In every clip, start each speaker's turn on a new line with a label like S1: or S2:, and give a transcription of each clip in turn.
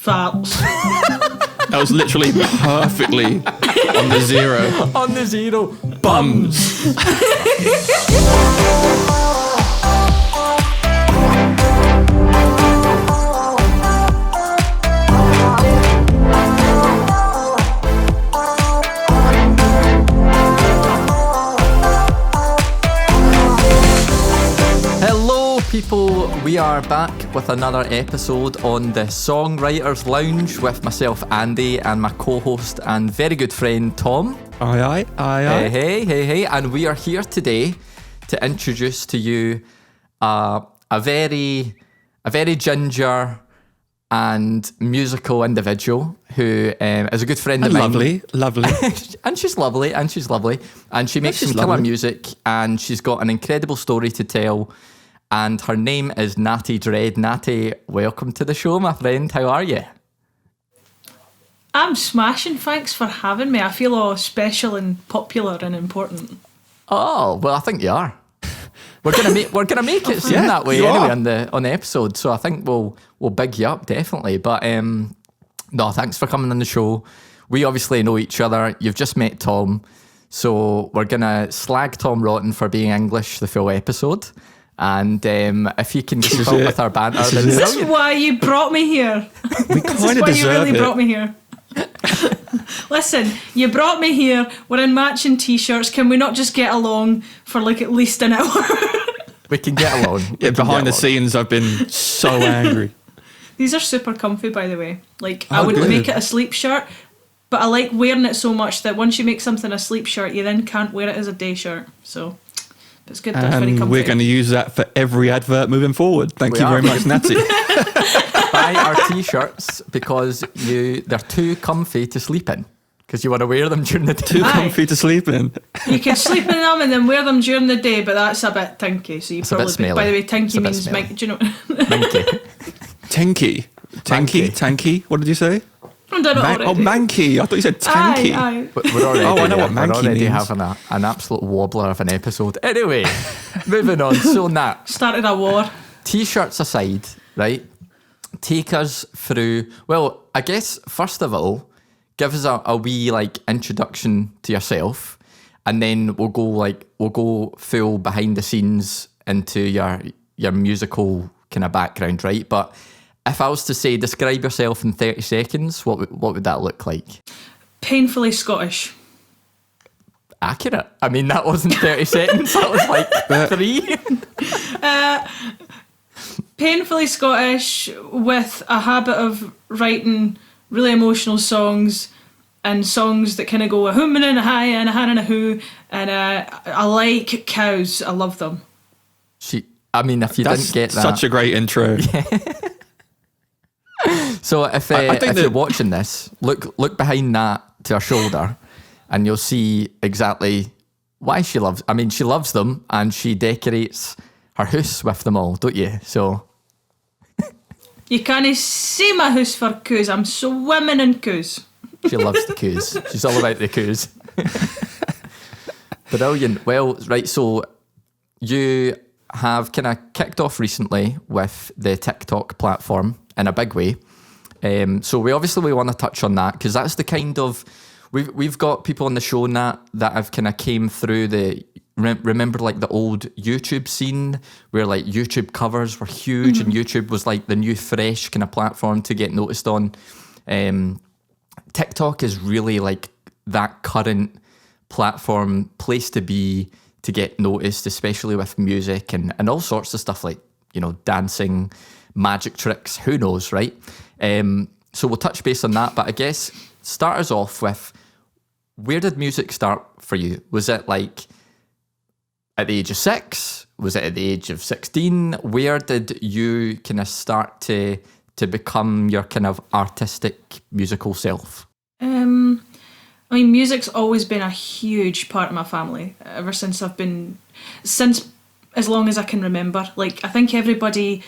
S1: Farts.
S2: That was literally perfectly on the zero.
S1: On the zero.
S2: Bums.
S3: People, we are back with another episode on the Songwriters Lounge with myself, Andy, and my co-host and very good friend, Tom.
S2: Aye.
S3: Hey. And we are here today to introduce to you a very ginger and musical individual who is a good friend of mine.
S2: Lovely.
S3: And she's lovely. And she makes some killer music, and she's got an incredible story to tell. And her name is Nati Dreddd. Nati, welcome to the show, my friend. How are you?
S1: I'm smashing. Thanks for having me. I feel all special and popular and important.
S3: Oh, well, I think you are. We're gonna make it seem that way anyway on the episode. So I think we'll big you up definitely. But no, thanks for coming on the show. We obviously know each other. You've just met Tom, so we're gonna slag Tom rotten for being English the full episode. And if you can keep up with our banter, then
S1: is this why you brought me here?
S2: We kind of deserve
S1: you really
S2: it.
S1: Brought me here. Listen, you brought me here. We're in matching t-shirts. Can we not just get along for like at least an hour?
S3: We can get along.
S2: Yeah, behind the scenes, I've been so angry.
S1: These are super comfy, by the way. Like, I wouldn't make it a sleep shirt, but I like wearing it so much that once you make something a sleep shirt, you then can't wear it as a day shirt. So it's good. That's very comfy.
S2: We're going to use that for every advert moving forward. Thank you very much, Nati.
S3: Buy our t-shirts because they're too comfy to sleep in. Because you want to wear them during the day.
S2: Too comfy to sleep in.
S1: You can sleep in them and then wear them during the day, but that's a bit tinky. So you
S3: it's
S1: probably. By the way, tinky means
S3: smelly.
S1: do you know?
S3: Minky.
S2: Tanky. What did you say?
S1: I've done it already.
S2: Oh, manky. I thought you said tanky.
S1: Aye.
S3: We're already,
S2: I know what manky
S3: we're already
S2: means.
S3: having an absolute wobbler of an episode. Anyway, moving on. So Nat,
S1: started a war.
S3: T-shirts aside, right? Take us through. Well, I guess first of all, give us a wee like introduction to yourself, and then we'll go full behind the scenes into your musical kind of background, right? But if I was to say describe yourself in 30 seconds, what would that look like?
S1: Painfully Scottish.
S3: Accurate. I mean, that wasn't 30 seconds. That was like 3.
S1: Painfully Scottish with a habit of writing really emotional songs and songs that kind of go a hum and a hi and a han and a hoo. And I like cows. I love them.
S3: If you didn't get that.
S2: Such a great intro.
S3: So if you're watching this, look behind that to her shoulder, and you'll see exactly why she loves. I mean, she loves them, and she decorates her house with them all, don't you? So
S1: you can't see my house for coos. I'm swimming in coos.
S3: She loves the coos. She's all about the coos. Brilliant. Well, right. So you have kind of kicked off recently with the TikTok platform in a big way. So we want to touch on that because that's the kind of we've got people on the show that have kind of came through the remember like the old YouTube scene where like YouTube covers were huge and YouTube was like the new fresh kind of platform to get noticed on. TikTok is really like that current platform place to be to get noticed, especially with music and all sorts of stuff like, you know, dancing, magic tricks, who knows, right? So we'll touch base on that, but I guess start us off with, where did music start for you? Was it like at the age of 6? Was it at the age of 16? Where did you kind of start to become your kind of artistic musical self?
S1: I mean, music's always been a huge part of my family ever since since as long as I can remember. Like, I think everybody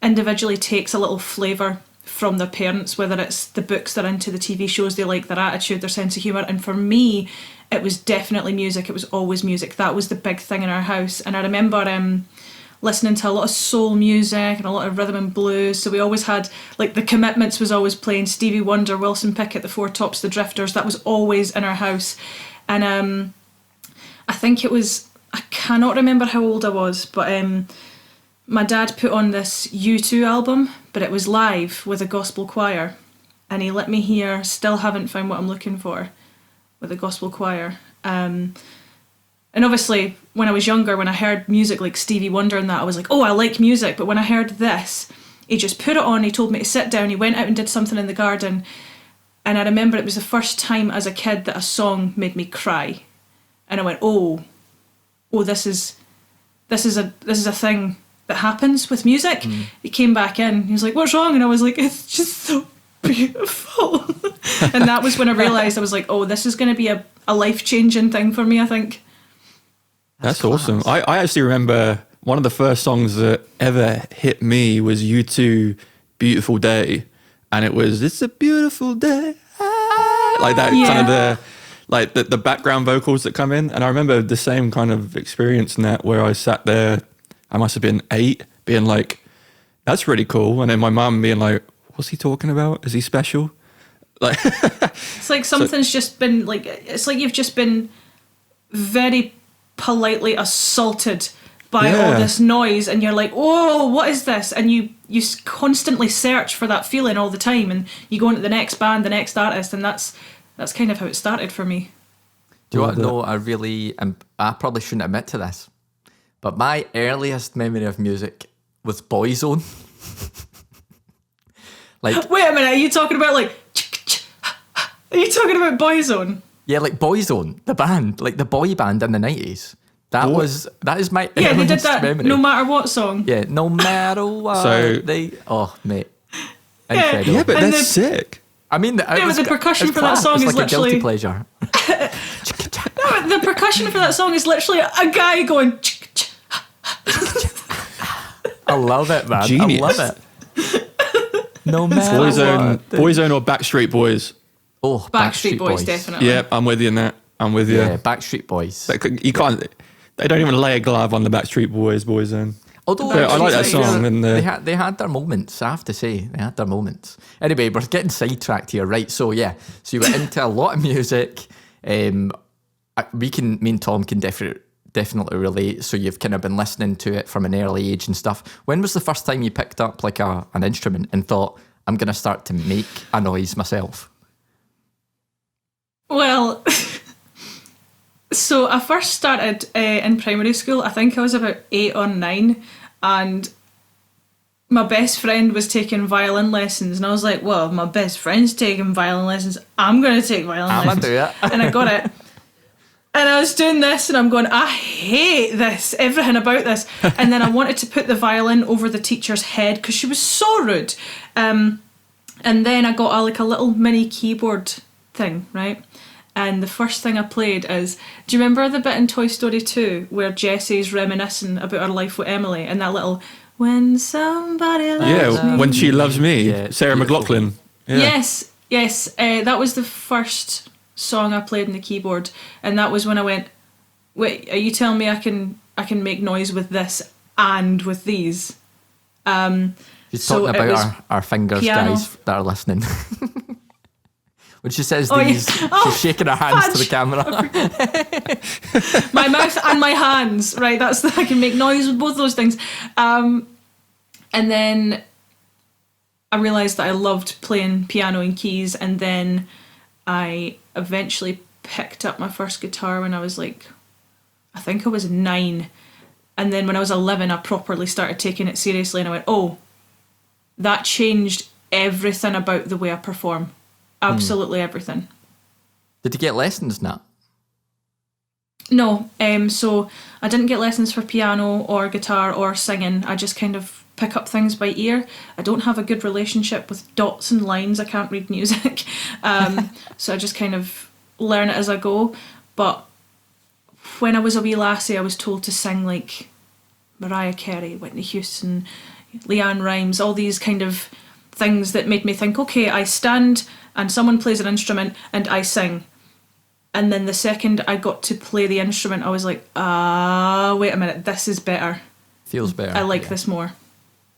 S1: individually takes a little flavour from their parents, whether it's the books they're into, the TV shows they like, their attitude, their sense of humour. And for me, it was definitely music. It was always music. That was the big thing in our house. And I remember listening to a lot of soul music and a lot of rhythm and blues. So we always had, like, The Commitments was always playing, Stevie Wonder, Wilson Pickett, The Four Tops, The Drifters. That was always in our house. And I think it was, I cannot remember how old I was, but my dad put on this U2 album, but it was live with a gospel choir. And he let me hear Still Haven't Found What I'm Looking For with a gospel choir. And obviously, when I was younger, when I heard music like Stevie Wonder and that, I was like, oh, I like music. But when I heard this, he just put it on, he told me to sit down, he went out and did something in the garden. And I remember it was the first time as a kid that a song made me cry. And I went, oh, this is a thing that happens with music. He came back in, he was like, what's wrong? And I was like, it's just so beautiful. And that was when I realised, I was like, oh, this is going to be a life-changing thing for me, I think.
S2: That's awesome. I actually remember one of the first songs that ever hit me was U2 Beautiful Day. And it was, it's a beautiful day. Like that kind of the background vocals that come in. And I remember the same kind of experience in that, where I sat there, I must have been 8, being like, that's really cool. And then my mum being like, what's he talking about? Is he special? Like,
S1: it's like something's just been like, it's like you've just been very politely assaulted by all this noise, and you're like, whoa, what is this? And you constantly search for that feeling all the time, and you go into the next band, the next artist, and that's kind of how it started for me.
S3: Do you want to know, I probably shouldn't admit to this, but my earliest memory of music was Boyzone. Like,
S1: wait a minute, are you talking about like, are you talking about Boyzone?
S3: Yeah, like Boyzone, the band, like the boy band in the 90s. That is my
S1: they did
S3: earliest
S1: that
S3: memory.
S1: No Matter What song.
S3: Yeah, No Matter What. Mate. Incredible.
S2: Yeah, but that's sick.
S3: I mean,
S1: but the percussion for that song is
S3: like
S1: literally
S3: a guilty pleasure.
S1: No, the percussion for that song is literally a guy going.
S3: I love it, man.
S2: Genius.
S3: I love it. No matter what.
S2: Boyzone or Backstreet Boys?
S1: Oh, Backstreet Boys, definitely.
S2: Yeah, I'm with you in that. I'm with you.
S3: Yeah, Backstreet Boys.
S2: You can't. They don't even lay a glove on the Backstreet Boys, Boyzone.
S3: Although
S2: I like that song. And
S3: they had their moments, I have to say. They had their moments. Anyway, we're getting sidetracked here, right? So yeah, so you went into a lot of music. Me and Tom can definitely relate. So you've kind of been listening to it from an early age and stuff. When was the first time you picked up like an instrument and thought, I'm going to start to make a noise myself?
S1: Well, so I first started in primary school. I think I was about 8 or 9, and my best friend was taking violin lessons, and I was like, well, my best friend's taking violin lessons, I'm going to take violin lessons.
S3: I'm going to do it.
S1: And I got it. And I was doing this, and I'm going, I hate this, everything about this. And then I wanted to put the violin over the teacher's head because she was so rude. And then I got a little mini keyboard thing, right? And the first thing I played is, do you remember the bit in Toy Story 2 where Jessie's reminiscing about her life with Emily, and that little, when somebody loves me.
S2: When she loves me, Sarah McLachlan. Yeah. Yes,
S1: that was the first song I played on the keyboard, and that was when I went, wait, are you telling me I can make noise with this and with these?
S3: She's talking about our fingers, piano. Guys that are listening. When she says these, she's shaking her hands to the camera.
S1: My mouth and my hands, right? I can make noise with both those things. And then I realised that I loved playing piano and keys, and then I eventually picked up my first guitar when I was like, I think I was 9. And then when I was 11, I properly started taking it seriously, and I went, oh, that changed everything about the way I perform. Absolutely everything.
S3: Did you get lessons, Nat?
S1: No, so I didn't get lessons for piano or guitar or singing. I just kind of pick up things by ear. I don't have a good relationship with dots and lines. I can't read music. So I just kind of learn it as I go. But when I was a wee lassie, I was told to sing like Mariah Carey, Whitney Houston, Leanne Rimes, all these kind of things that made me think, okay, I stand and someone plays an instrument and I sing. And then the second I got to play the instrument, I was like, wait a minute, this is better.
S3: Feels better.
S1: I like this more.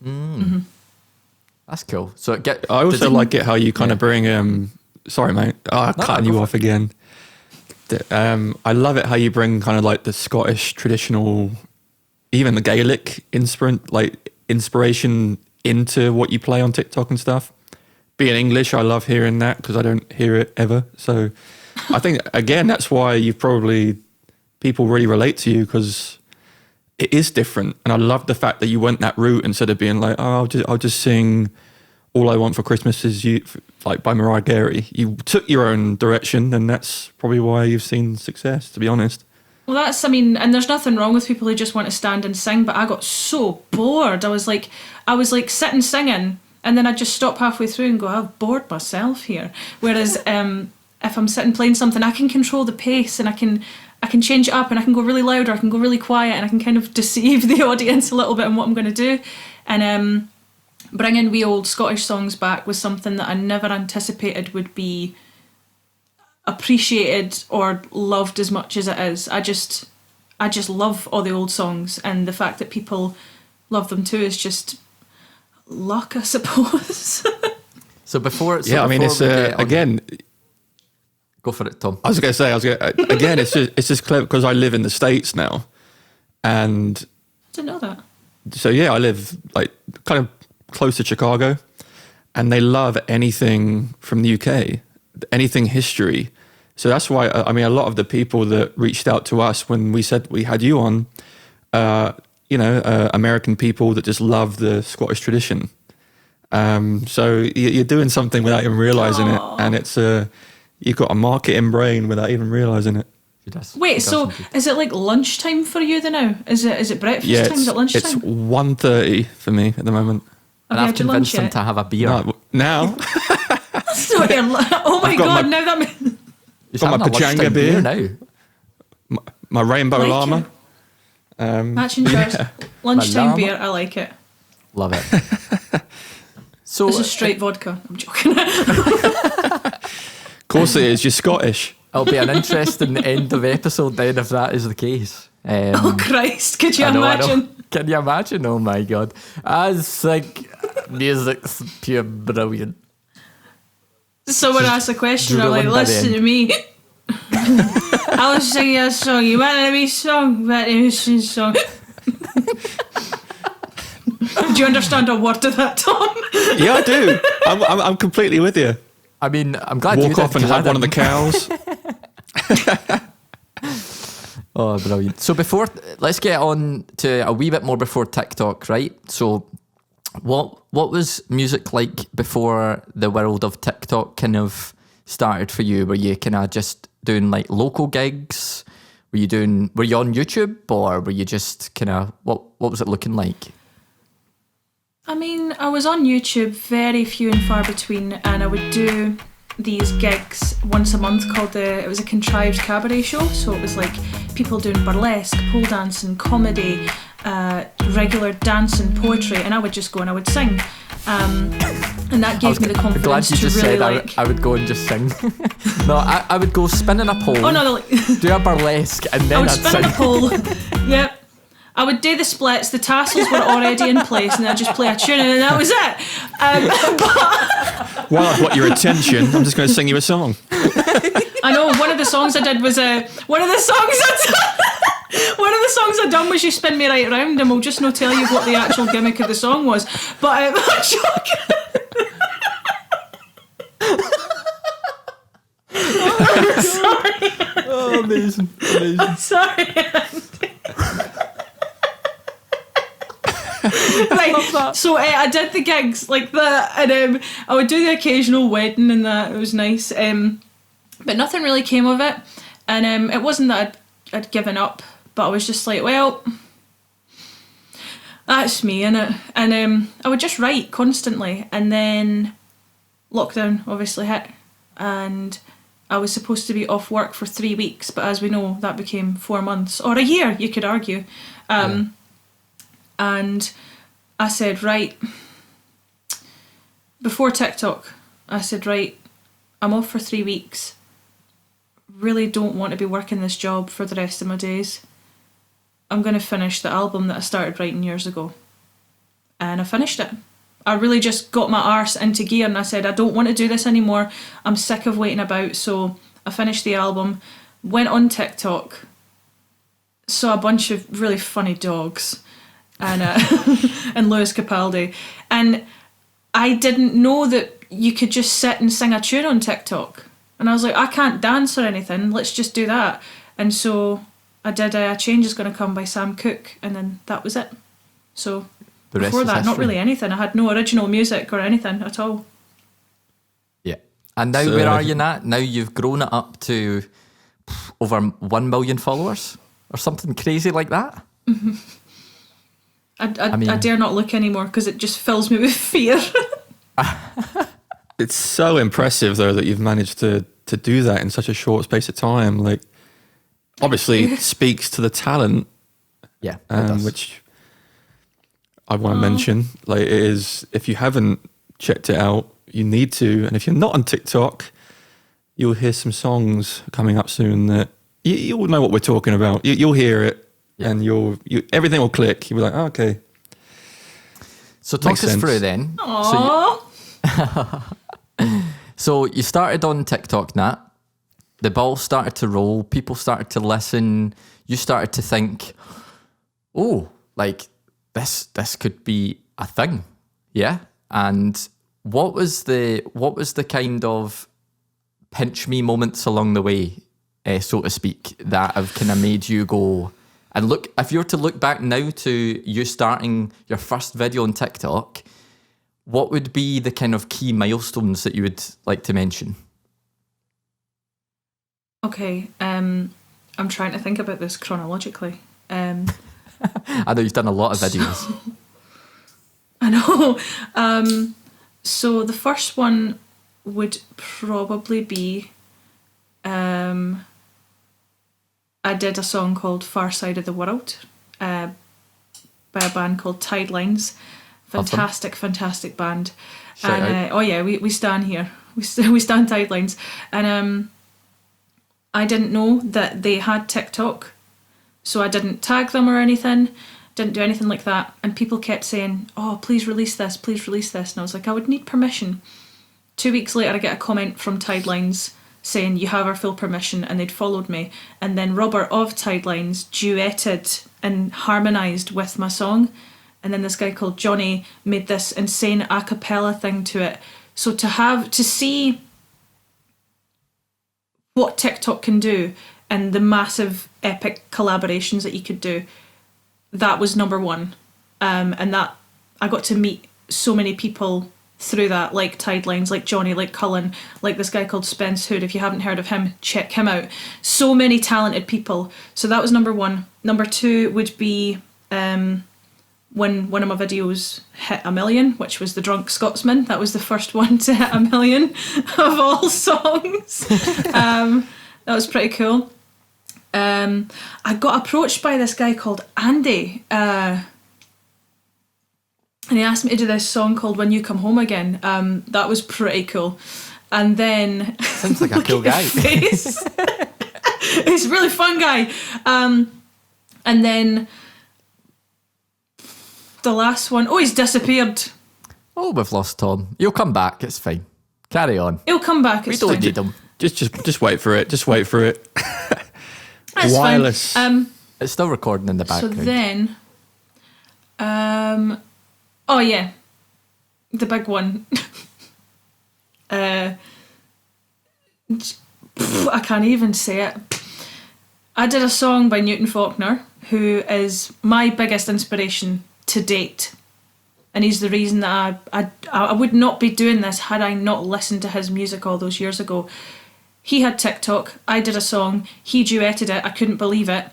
S3: That's cool. So
S2: I also like it how you kind of bring. Sorry, mate. I'm cutting you off again. I love it how you bring kind of like the Scottish traditional, even the Gaelic inspiration into what you play on TikTok and stuff. Being English, I love hearing that because I don't hear it ever. So I think, again, that's why people really relate to you, because it is different. And I love the fact that you went that route instead of being like, oh, I'll just sing All I Want for Christmas Is You, like by Mariah Carey. You took your own direction, and that's probably why you've seen success, to be honest.
S1: Well, and there's nothing wrong with people who just want to stand and sing, but I got so bored. I was like sitting singing, and then I'd just stop halfway through and go, I've bored myself here. Whereas if I'm sitting playing something, I can control the pace, and I can change it up, and I can go really loud, or I can go really quiet, and I can kind of deceive the audience a little bit on what I'm going to do. And bringing wee old Scottish songs back was something that I never anticipated would be appreciated or loved as much as it is. I just love all the old songs, and the fact that people love them too is just luck, I suppose.
S3: So before
S2: it's again.
S3: Go for it, Tom.
S2: I was going to say, again, it's just clever because I live in the States now, and
S1: I didn't know that.
S2: So yeah, I live like kind of close to Chicago, and they love anything from the UK, anything history. So that's why a lot of the people that reached out to us when we said we had you on, American people that just love the Scottish tradition. So you're doing something without even realizing it, and it's you've got a marketing brain without even realizing it.
S1: Wait, so is it like lunchtime for you then now? Is it breakfast time? Is it lunchtime?
S2: It's 1:30 for me at the moment.
S3: And I've convinced them to have a beer.
S2: Now?
S1: Oh my God, now that means...
S2: I've got my Pachanga beer
S3: now.
S2: My Rainbow Llama.
S1: Matching shirts. Lunchtime beer, I like it.
S3: Love it. So
S1: this is straight vodka. I'm joking.
S2: Of course it is, you're Scottish.
S3: It'll be an interesting end of episode then if that is the case.
S1: Oh Christ, could you imagine?
S3: Can you imagine? Oh my God. As like music's pure brilliant.
S1: Someone asked a question, I'm like, listen to me. I was singing a song, you want a wee song, but it was a song. Do you understand a word of that, Tom?
S2: Yeah, I do. I'm completely with you.
S3: I mean, I'm glad
S2: you
S3: walk
S2: off and have one of the cows.
S3: Oh, brilliant. So let's get on to a wee bit more before TikTok, right? So what was music like before the world of TikTok kind of started for you? Were you kind of just doing like local gigs? Were you on YouTube, or were you just kind of, what was it looking like?
S1: I mean, I was on YouTube very few and far between, and I would do these gigs once a month it was a contrived cabaret show. So it was like people doing burlesque, pole dancing, comedy, regular dancing, poetry, and I would just go and I would sing. And that gave me the confidence to really like...
S3: I would go and just sing. No, I would go spinning a pole.
S1: Oh no,
S3: do a burlesque, and then I'd
S1: spin a pole. Yep. I would do the splits, the tassels were already in place, and I'd just play a tune, and that was it.
S2: While I've got your attention, I'm just going to sing you a song.
S1: I know, one of the songs I did was one of the songs I done was You Spin Me Right Round, and we'll just not tell you what the actual gimmick of the song was. But I'm joking. I'm sorry.
S3: Oh, amazing.
S1: I'm sorry. Right, so I did the gigs like that, and I would do the occasional wedding and that. It was nice, but nothing really came of it. And it wasn't that I'd given up, but I was just like, well, that's me, innit? And I would just write constantly, and then lockdown obviously hit, and I was supposed to be off work for 3 weeks, but as we know, that became 4 months, or a year, you could argue. And I said, right, before TikTok, I said, right, I'm off for 3 weeks. Really don't want to be working this job for the rest of my days. I'm going to finish the album that I started writing years ago. And I finished it. I really just got my arse into gear and I said, I don't want to do this anymore. I'm sick of waiting about. So I finished the album, went on TikTok, saw a bunch of really funny dogs and and Lewis Capaldi. And I didn't know that you could just sit and sing a tune on TikTok. And I was like, I can't dance or anything. Let's just do that. And so I did A Change Is Gonna Come by Sam Cooke, and then that was it. So before that, not really anything. I had no original music or anything at all.
S3: Yeah. And now where are you, Nat? Now you've grown it up to over 1 million followers or something crazy like that?
S1: Mm-hmm. I dare not look anymore because it just fills me with fear.
S2: It's so impressive, though, that you've managed to do that in such a short space of time. Like, obviously, it speaks to the talent, which I want to mention. Like, it is, if you haven't checked it out, you need to. And if you're not on TikTok, you'll hear some songs coming up soon that you'll know what we're talking about. You'll hear it, and everything will click. You'll be like, oh, okay.
S3: So talk us through then.
S1: Aww.
S3: So you started on TikTok, Nat. The ball started to roll. People started to listen. You started to think, oh, like this could be a thing, yeah. And what was the kind of pinch me moments along the way, so to speak, that have kind of made you go and look? If you were to look back now to you starting your first video on TikTok, what would be the kind of key milestones that you would like to mention?
S1: Okay, I'm trying to think about this chronologically. I
S3: know you've done a lot of videos.
S1: I know. So the first one would probably be I did a song called Far Side of the World by a band called Tidelines. Fantastic band.
S3: Shout out.
S1: We stand here. We stand Tidelines. And I didn't know that they had TikTok, so I didn't tag them or anything, didn't do anything like that. And people kept saying, oh, please release this. And I was like, I would need permission. 2 weeks later, I get a comment from Tidelines saying, you have our full permission, and they'd followed me. And then Robert of Tidelines duetted and harmonised with my song. And then this guy called Johnny made this insane a cappella thing to it. So to see what TikTok can do and the massive epic collaborations that you could do, that was number one. And that I got to meet so many people through that, like Tidelines, like Johnny, like Cullen, like this guy called Spence Hood. If you haven't heard of him, check him out. So many talented people. So that was number one. Number two would be when one of my videos hit 1 million, which was The Drunk Scotsman. That was the first one to hit 1 million of all songs. That was pretty cool. I got approached by this guy called Andy, and he asked me to do this song called When You Come Home Again. That was pretty cool. And then...
S3: Sounds like a cool guy.
S1: He's a really fun guy. And then... the last one, he's disappeared.
S3: Oh, we've lost Tom. He'll come back. It's fine. Carry on.
S1: He'll come back.
S3: We don't need him.
S2: Just wait for it. Just wait for it.
S1: That's
S2: wireless.
S1: Fine.
S3: It's still recording in the background.
S1: So then, the big one. I can't even say it. I did a song by Newton Faulkner, who is my biggest inspiration to date, and he's the reason that I would not be doing this had I not listened to his music all those years ago. He had TikTok, I did a song, he duetted it, I couldn't believe it.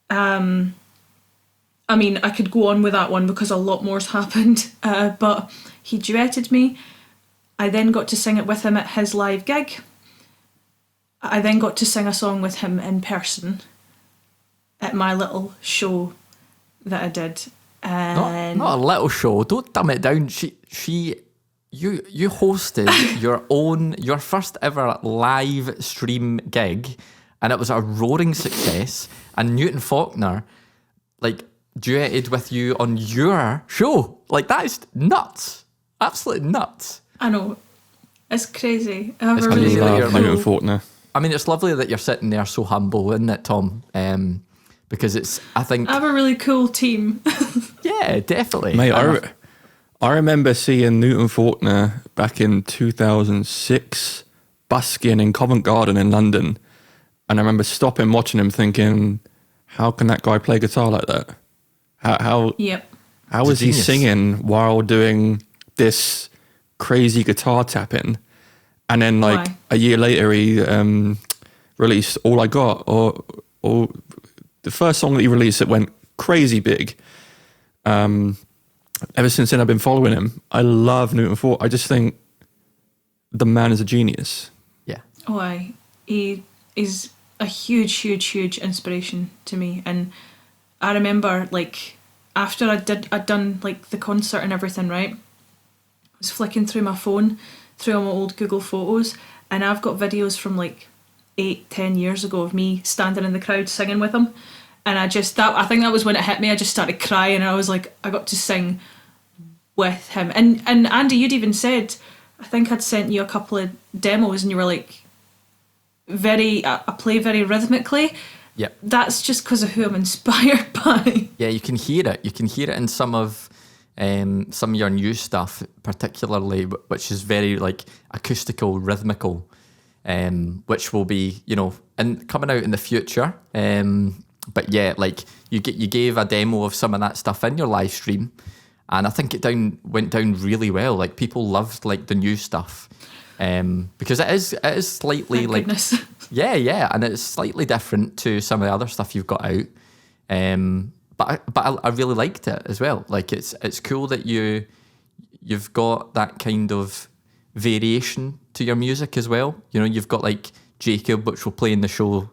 S1: I mean, I could go on with that one because a lot more's happened, but he duetted me. I then got to sing it with him at his live gig. I then got to sing a song with him in person at my little show that I did. And
S3: not a little show. Don't dumb it down. You hosted your first ever live stream gig, and it was a roaring success. And Newton Faulkner like duetted with you on your show. Like, that is nuts. Absolutely nuts.
S1: I know. It's crazy. I have
S3: It's
S1: a
S3: crazy
S1: really,
S3: that
S1: really
S3: you're
S2: Newton
S1: cool...
S2: Faulkner.
S3: I mean, it's lovely that you're sitting there so humble, isn't it, Tom? Because it's, I think...
S1: I have a really cool team.
S3: Yeah, definitely.
S2: Mate, I remember seeing Newton Faulkner back in 2006 busking in Covent Garden in London. And I remember stopping, watching him, thinking, how can that guy play guitar like that?
S1: Yep.
S2: How is he
S3: genius.
S2: singing while doing this crazy guitar tapping? And then, like,
S1: Why?
S2: a year later, he released All I Got, or the first song that he released that went crazy big. Ever since then, I've been following him. I love Newton Faulkner. I just think the man is a genius.
S3: Yeah.
S1: Why? He is a huge, huge, huge inspiration to me. And I remember, like, after I'd done, like, the concert and everything, right? I was flicking through my phone, through all my old Google Photos, and I've got videos from, like, 8-10 years ago of me standing in the crowd singing with him. And I think that was when it hit me. I just started crying, and I was like, I got to sing with him. And Andy, you'd even said, I think I'd sent you a couple of demos, and you were like, I play very rhythmically.
S3: Yep.
S1: That's just because of who I'm inspired by.
S3: Yeah, you can hear it. You can hear it in some of your new stuff, particularly, which is very like acoustical, rhythmical, which will be, and coming out in the future. But yeah, like you gave a demo of some of that stuff in your live stream, and I think it went down really well. Like, people loved like the new stuff, because it is slightly
S1: Thank
S3: like
S1: goodness.
S3: yeah, and it's slightly different to some of the other stuff you've got out. But I really liked it as well. Like, it's cool that you've got that kind of variation to your music as well. You've got like Jacob, which will play in the show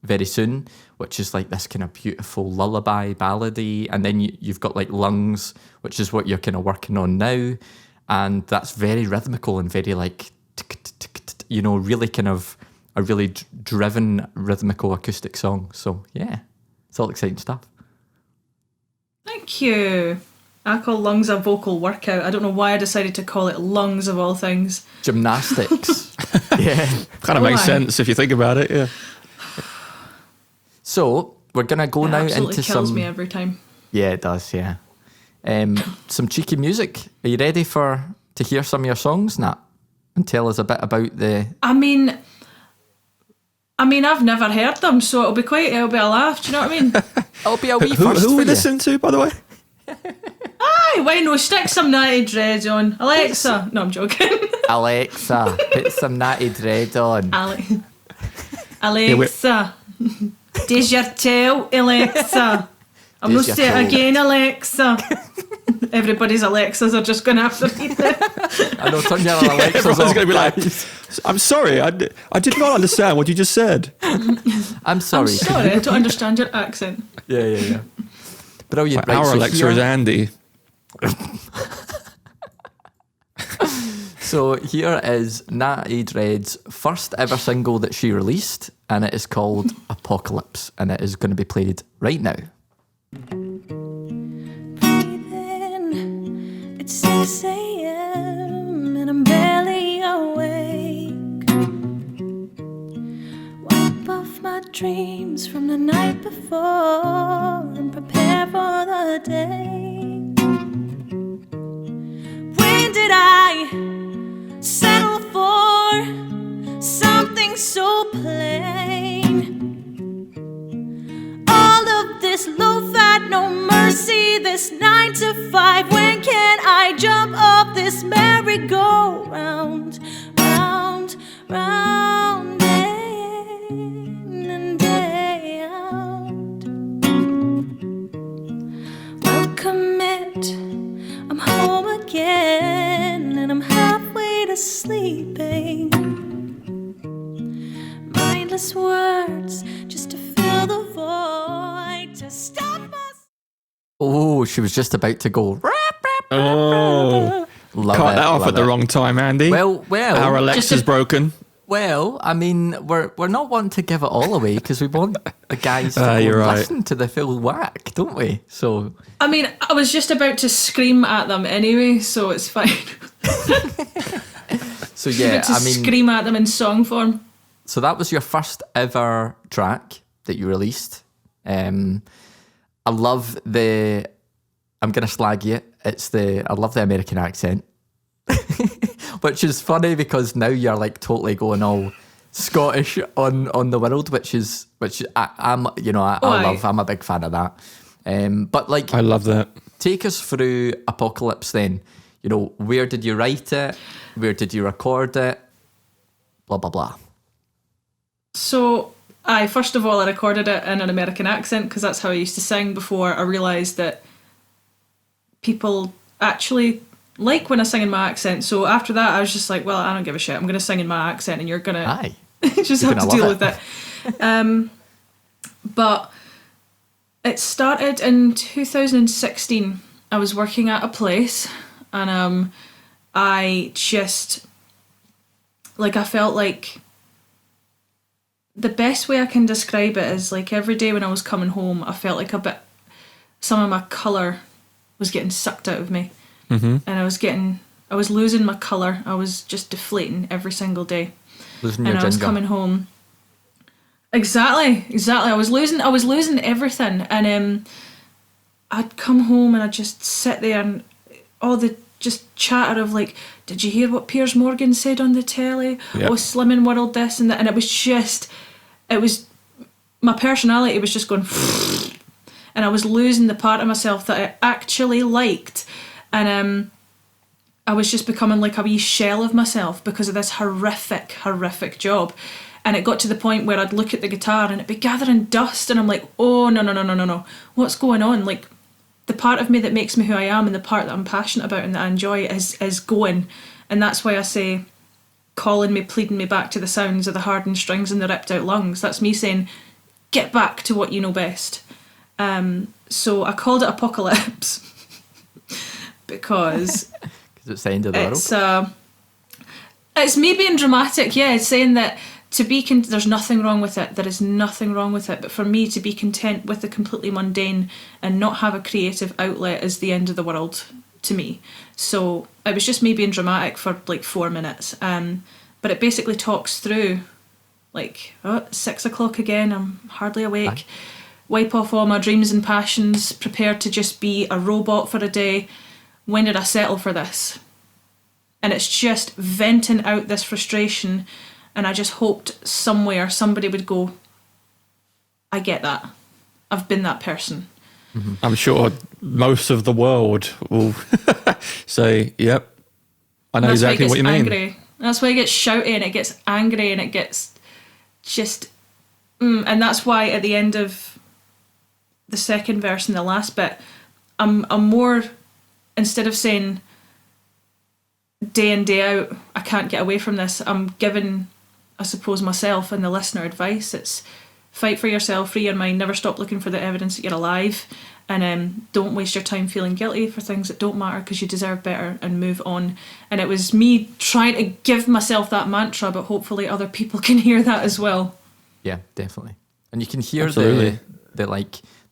S3: very soon, which is like this kind of beautiful lullaby ballady, and then you've got like Lungs, which is what you're kind of working on now, and that's very rhythmical and very like really kind of a really driven rhythmical acoustic song. So yeah, it's all exciting stuff.
S1: Thank you. I call Lungs a vocal workout. I don't know why I decided to call it Lungs of all things.
S3: Gymnastics. Yeah.
S2: Kind of makes sense if you think about it, yeah.
S3: So we're gonna go now
S1: Absolutely
S3: into
S1: kills
S3: some.
S1: me every time.
S3: Yeah, it does. Yeah. Some cheeky music. Are you ready to hear some of your songs, Nat, and tell us a bit about the?
S1: I mean, I've never heard them, so it'll be a laugh. Do you know what I mean?
S3: It'll be a wee
S2: Who
S3: first
S2: are
S3: for
S2: we
S3: you.
S2: listening to, by the way?
S1: Aye, why no? Stick some Nati Dreddd on. Alexa. No, I'm joking.
S3: Alexa, put some Nati Dreddd on.
S1: Alexa. Does your tail, Alexa? I'm not
S3: Does your
S1: saying it
S3: tail.
S1: again, Alexa. Everybody's Alexas are just going to have to read it.
S3: I know, turn your Alexas
S2: Everyone's
S3: off,
S2: going to be like,
S3: guys.
S2: I'm sorry, I did not understand what you just said.
S3: I'm sorry.
S1: I'm sorry, I don't understand your accent.
S3: Yeah. Brilliant. Right,
S2: Our
S3: so
S2: Alexa
S3: here-
S2: is Andy.
S3: So here is Nati Dredd's first ever single that she released, and it is called Apocalypse, and it is going to be played right now.
S4: Breathing, it's 6 a.m. and I'm barely awake. Wipe off my dreams from the night before and prepare for the day. When did I settle for something so plain? All of this low-fat, no mercy, this 9 to 5. When can I jump off this merry-go-round, round, round, day in and day out? Well, commit, I'm home again, and I'm halfway to sleeping. Mindless words just to fill the void, to stop us.
S3: Oh, she was just about to go. Rap, rap, rap,
S2: Oh,
S3: Love
S2: cut
S3: it,
S2: that off
S3: love
S2: at the
S3: it.
S2: wrong time, Andy.
S3: Well,
S2: Our Alexa's broken.
S3: Well, I mean, we're not wanting to give it all away because we want the guys to go and listen to the full work, don't we? So,
S1: I mean, I was just about to scream at them anyway, so it's fine.
S3: So yeah,
S1: I mean, scream at them in song form.
S3: So that was your first ever track that you released. I love the. I'm gonna slag you. I love the American accent. Which is funny because now you're like totally going all Scottish on the world, which I'm love. I'm a big fan of that. But like,
S2: I love that.
S3: Take us through Apocalypse then. You know, where did you write it? Where did you record it? Blah blah blah.
S1: So, first of all, I recorded it in an American accent because that's how I used to sing before I realised that people actually like when I sing in my accent. So after that, I was just like, well, I don't give a shit. I'm going to sing in my accent and you're going to just have to deal with it. But it started in 2016. I was working at a place and I just, like, I felt like the best way I can describe it is like every day when I was coming home, I felt like some of my colour was getting sucked out of me. Mm-hmm. And I was losing my colour. I was just deflating every single day.
S3: Losing your ginger. I was
S1: coming home. Exactly. I was losing everything. And I'd come home and I'd just sit there and all the just chatter of like, did you hear what Piers Morgan said on the telly?
S2: Yep.
S1: Oh, Slimming World, this and that. And my personality was just going and I was losing the part of myself that I actually liked. And I was just becoming like a wee shell of myself because of this horrific job. And it got to the point where I'd look at the guitar and it'd be gathering dust and I'm like, oh, no. What's going on? Like, the part of me that makes me who I am and the part that I'm passionate about and that I enjoy is going. And that's why I say, calling me, pleading me back to the sounds of the hardened strings and the ripped out lungs. That's me saying, get back to what you know best. So I called it Apocalypse. Because
S3: it's the end of the world.
S1: It's me being dramatic, yeah. It's saying that there's nothing wrong with it. There is nothing wrong with it. But for me to be content with the completely mundane and not have a creative outlet is the end of the world to me. So it was just me being dramatic for like 4 minutes. But it basically talks through like, 6 o'clock again. I'm hardly awake.
S3: Aye.
S1: Wipe off all my dreams and passions. Prepare to just be a robot for a day. When did I settle for this? And it's just venting out this frustration, and I just hoped somewhere somebody would go, I get that. I've been that person.
S2: Mm-hmm. I'm sure most of the world will say, yep, I know exactly what you mean.
S1: Angry. That's why it gets shouty and it gets angry and it gets just... and that's why at the end of the second verse and the last bit, I'm more... Instead of saying day in, day out, I can't get away from this, I'm giving, I suppose, myself and the listener advice. It's fight for yourself, free your mind, never stop looking for the evidence that you're alive, and don't waste your time feeling guilty for things that don't matter because you deserve better, and move on. And it was me trying to give myself that mantra, but hopefully other people can hear that as well.
S3: Yeah, definitely. And you can hear the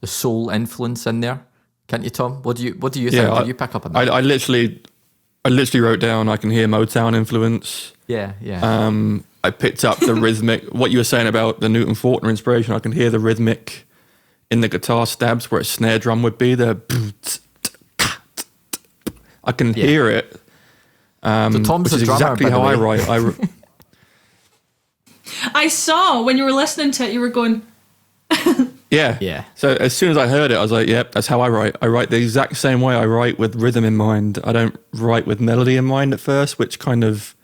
S3: soul influence in there. Can't you, Tom? What do you think? Did you pick up on that?
S2: I literally wrote down, I can hear Motown influence.
S3: Yeah.
S2: I picked up the rhythmic, what you were saying about the Newton Faulkner inspiration. I can hear the rhythmic in the guitar stabs where a snare drum would be. I can hear it.
S3: So Tom's
S2: which is
S3: the drummer,
S2: exactly how I write.
S1: I saw when you were listening to it, you were going...
S2: Yeah. So as soon as I heard it, I was like, yep, that's how I write. I write the exact same way. I write with rhythm in mind. I don't write with melody in mind at first, which kind of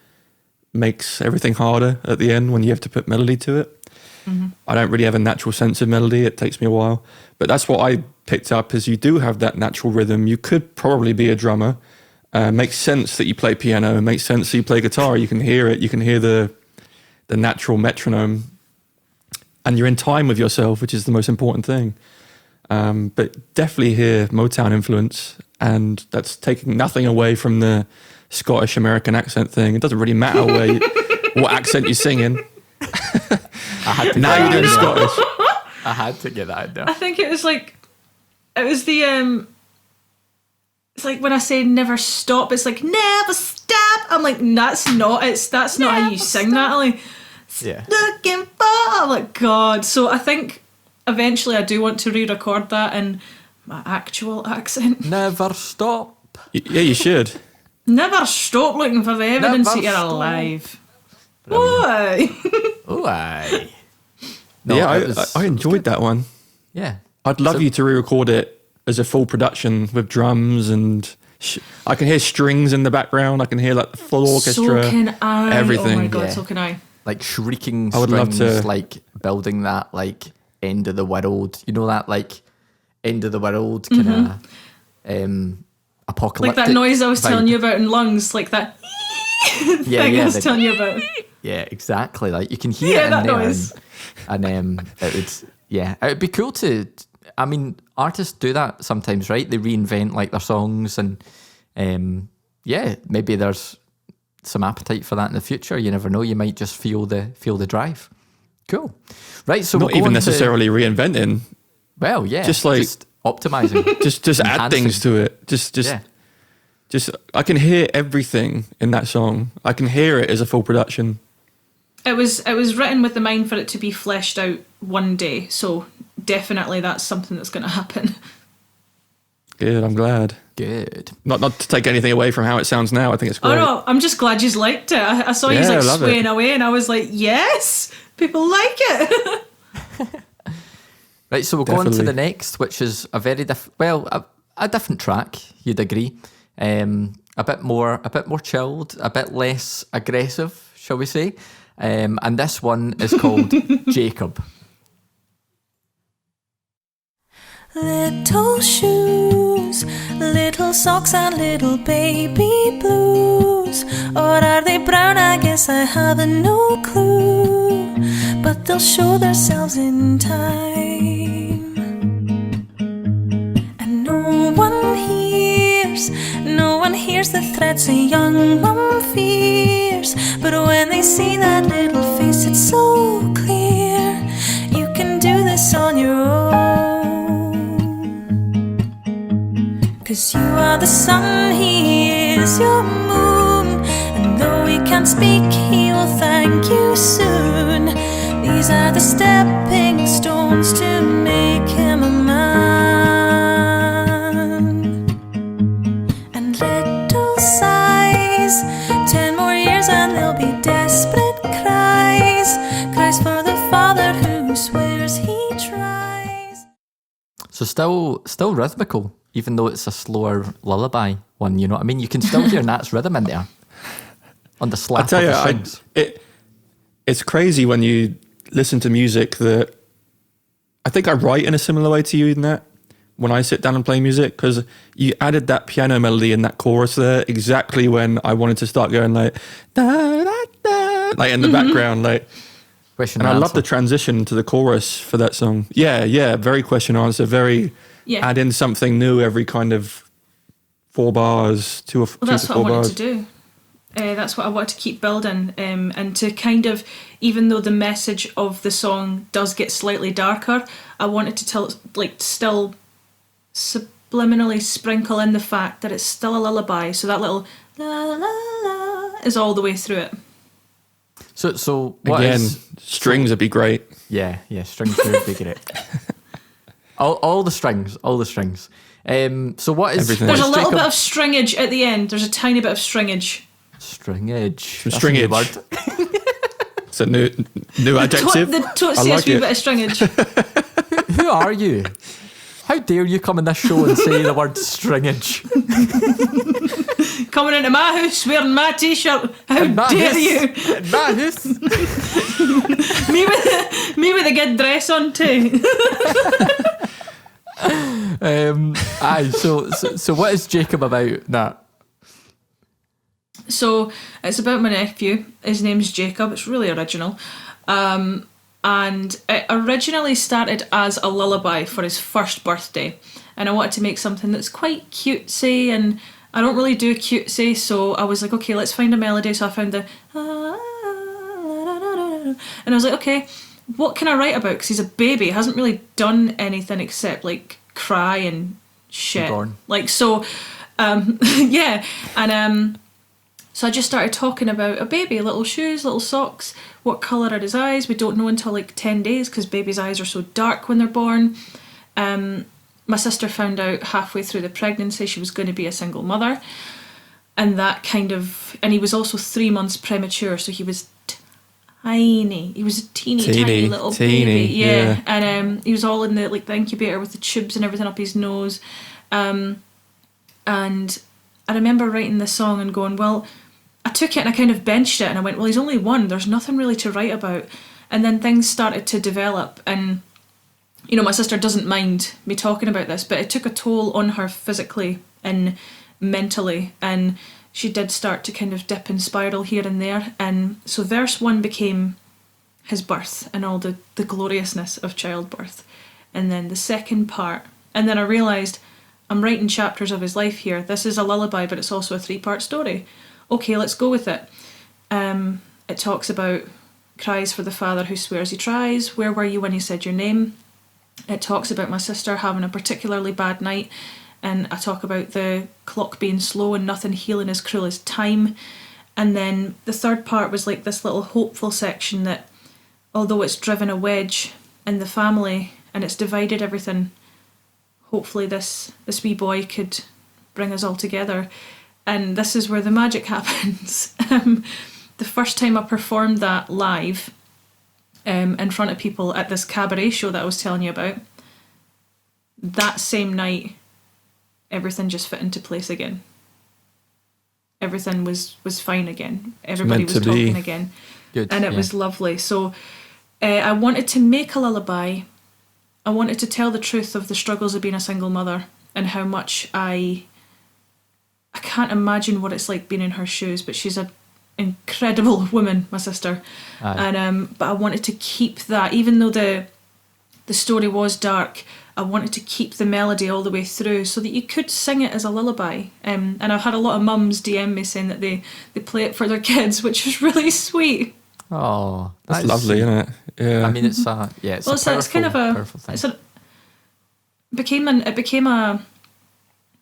S2: makes everything harder at the end when you have to put melody to it. Mm-hmm. I don't really have a natural sense of melody. It takes me a while. But that's what I picked up, is you do have that natural rhythm. You could probably be a drummer. Makes sense that you play piano. It makes sense that you play guitar. You can hear it. You can hear the natural metronome. And you're in time with yourself, which is the most important thing. But definitely hear Motown influence, and that's taking nothing away from the Scottish American accent thing. It doesn't really matter what accent you're singing.
S3: I had to
S2: Now
S3: get
S2: you're doing
S3: that in there.
S2: Scottish.
S3: I had to get that in there.
S1: I think it was the it's like when I say never stop, it's like never stop. I'm like, that's not how you sing, Natalie.
S3: Yeah.
S1: Looking for, I'm like, God. So I think eventually I do want to re-record that in my actual accent.
S3: Never stop.
S2: Yeah, you should.
S1: Never stop looking for the evidence
S3: Never
S1: that you're
S3: stop.
S1: alive. Why?
S3: Oh, aye. No,
S2: Yeah,
S3: it was-
S2: I enjoyed that one.
S3: Yeah.
S2: I'd love
S3: So-
S2: you to re-record it as a full production with drums and I can hear strings in the background. I can hear like the full orchestra.
S1: So can I.
S2: Everything.
S1: Oh my God,
S3: Yeah.
S1: so can I.
S3: Like shrieking
S2: I would love
S3: strings,
S2: to-
S3: like building that like end of the world. You know that like end of the world kind of apocalyptic.
S1: Like that noise I was telling
S3: vibe.
S1: you about in lungs, like that
S3: Yeah,
S1: thing
S3: yeah,
S1: I was
S3: the-
S1: telling you about.
S3: Yeah, exactly. Like you can hear
S1: Yeah,
S3: it in
S1: that
S3: there,
S1: noise.
S3: and it would, yeah, it'd be cool to. I mean, artists do that sometimes, right? They reinvent like their songs, and yeah, maybe there's some appetite for that in the future. You never know. You might just feel the drive. Cool, right? So
S2: Not
S3: we'll go
S2: even
S3: on
S2: necessarily reinventing.
S3: well, yeah,
S2: just like-
S3: optimizing.
S2: Just add
S3: Enhancing.
S2: things to it.
S3: Yeah.
S2: Just I can hear everything in that song. I can hear it as a full production.
S1: It was written with the mind for it to be fleshed out one day, so definitely that's something that's going to happen.
S2: Good, I'm glad.
S3: Good.
S2: Not to take anything away from how it sounds now. I think it's great.
S1: Oh no, I'm just glad you liked it. I saw you
S2: Yeah, I
S1: like
S2: love
S1: swaying
S2: it.
S1: away, and I was like, yes, people like it.
S3: Right, so we'll go on to
S2: Definitely.
S3: the next, which is a very a different track. You'd agree, a bit more chilled, a bit less aggressive, shall we say? And this one is called Jacob.
S4: Little shoes, little socks and little baby blues. Or are they brown? I guess I have no clue. But they'll show themselves in time. And no one hears the threats a young mum fears. But when they see that little face, it's so clear. You can do this on your own. 'Cause you are the sun, he is your moon. And though he can't speak, he will thank you soon. These are the stepping stones to make him a man. And little sighs, 10 more years and there'll be desperate cries. Cries for the father who swears he tries.
S3: So still rhythmical, even though it's a slower lullaby one. You know what I mean? You can still hear Nat's rhythm in there on the slap
S2: I tell
S3: of
S2: you,
S3: the strings.
S2: it's crazy when you listen to music that I think I write in a similar way to you in that when I sit down and play music, because you added that piano melody in that chorus there exactly when I wanted to start going like da, da, da, like in the background, like.
S3: Question
S2: And I
S3: and
S2: love the
S3: answer.
S2: transition to the chorus for that song. Yeah, very question answer, very
S1: Yeah.
S2: add in something new every kind of 4 bars, two
S1: Well, that's
S2: to
S1: what I
S2: 4
S1: wanted
S2: bars.
S1: to do. That's what I wanted to keep building, and to kind of, even though the message of the song does get slightly darker, I wanted to still subliminally sprinkle in the fact that it's still a lullaby. So that little la la la is all the way through it.
S3: So what
S2: Again,
S3: is-
S2: strings would be great.
S3: Yeah, strings would be great. all the strings. So what is
S2: Everything.
S3: what
S1: There's
S3: is
S1: a little
S3: Jacob-
S1: bit of stringage at the end. There's a tiny bit of stringage.
S3: stringage.
S2: Some
S3: That's a new
S2: stringage.
S3: word.
S2: It's a new adjective.
S1: The
S2: I
S1: tootsiest
S2: like
S1: wee
S2: it.
S1: bit of stringage.
S3: Who are you? How dare you come on this show and say the word stringage?
S1: Coming into my house wearing my t-shirt. How
S3: In my
S1: dare
S3: house.
S1: you?
S3: In my house.
S1: Me with a good dress on too.
S3: Aye. So what is Jacob about? Nat?
S1: So it's about my nephew. His name's Jacob. It's really original. And it originally started as a lullaby for his first birthday. And I wanted to make something that's quite cutesy, and I don't really do cutesy, so I was like, okay, let's find a melody. So I found the And I was like, okay, what can I write about? Because he's a baby, he hasn't really done anything except like cry and shit.
S3: Born.
S1: Like, so, yeah. And so I just started talking about a baby, little shoes, little socks, what colour are his eyes. We don't know until like 10 days because babies' eyes are so dark when they're born. My sister found out halfway through the pregnancy she was going to be a single mother. And that kind of, and he was also 3 months premature, so he was tiny. He was a teeny little baby. Yeah. And he was all in the incubator with the tubes and everything up his nose. And I remember writing this song and going, well, I took it and I kind of benched it and I went, well, he's only one. There's nothing really to write about. And then things started to develop, and you know, my sister doesn't mind me talking about this, but it took a toll on her physically and mentally, and she did start to kind of dip and spiral here and there. And so verse 1 became his birth and all the gloriousness of childbirth, and then the second part, and then I realised I'm writing chapters of his life here. This is a lullaby, but it's also a 3-part story. Okay, let's go with it. It talks about cries for the father who swears he tries, where were you when he said your name. It talks about my sister having a particularly bad night, and I talk about the clock being slow and nothing healing as cruel as time. And then the third part was like this little hopeful section that although it's driven a wedge in the family and it's divided everything, hopefully this wee boy could bring us all together. And this is where the magic happens. The first time I performed that live in front of people at this cabaret show that I was telling you about, that same night, everything just fit into place again. Everything was fine again. Everybody was talking again.
S3: Good,
S1: and it was lovely. So I wanted to make a lullaby. I wanted to tell the truth of the struggles of being a single mother and how much I can't imagine what it's like being in her shoes, but she's an incredible woman, my sister. Aye. And but I wanted to keep that, even though the story was dark, I wanted to keep the melody all the way through so that you could sing it as a lullaby. And I've had a lot of mums DM me saying that they play it for their kids, which is really sweet.
S3: Oh,
S2: that's lovely, isn't it? Yeah.
S3: I mean, it's a powerful,
S1: it's kind of
S3: powerful thing.
S1: It became an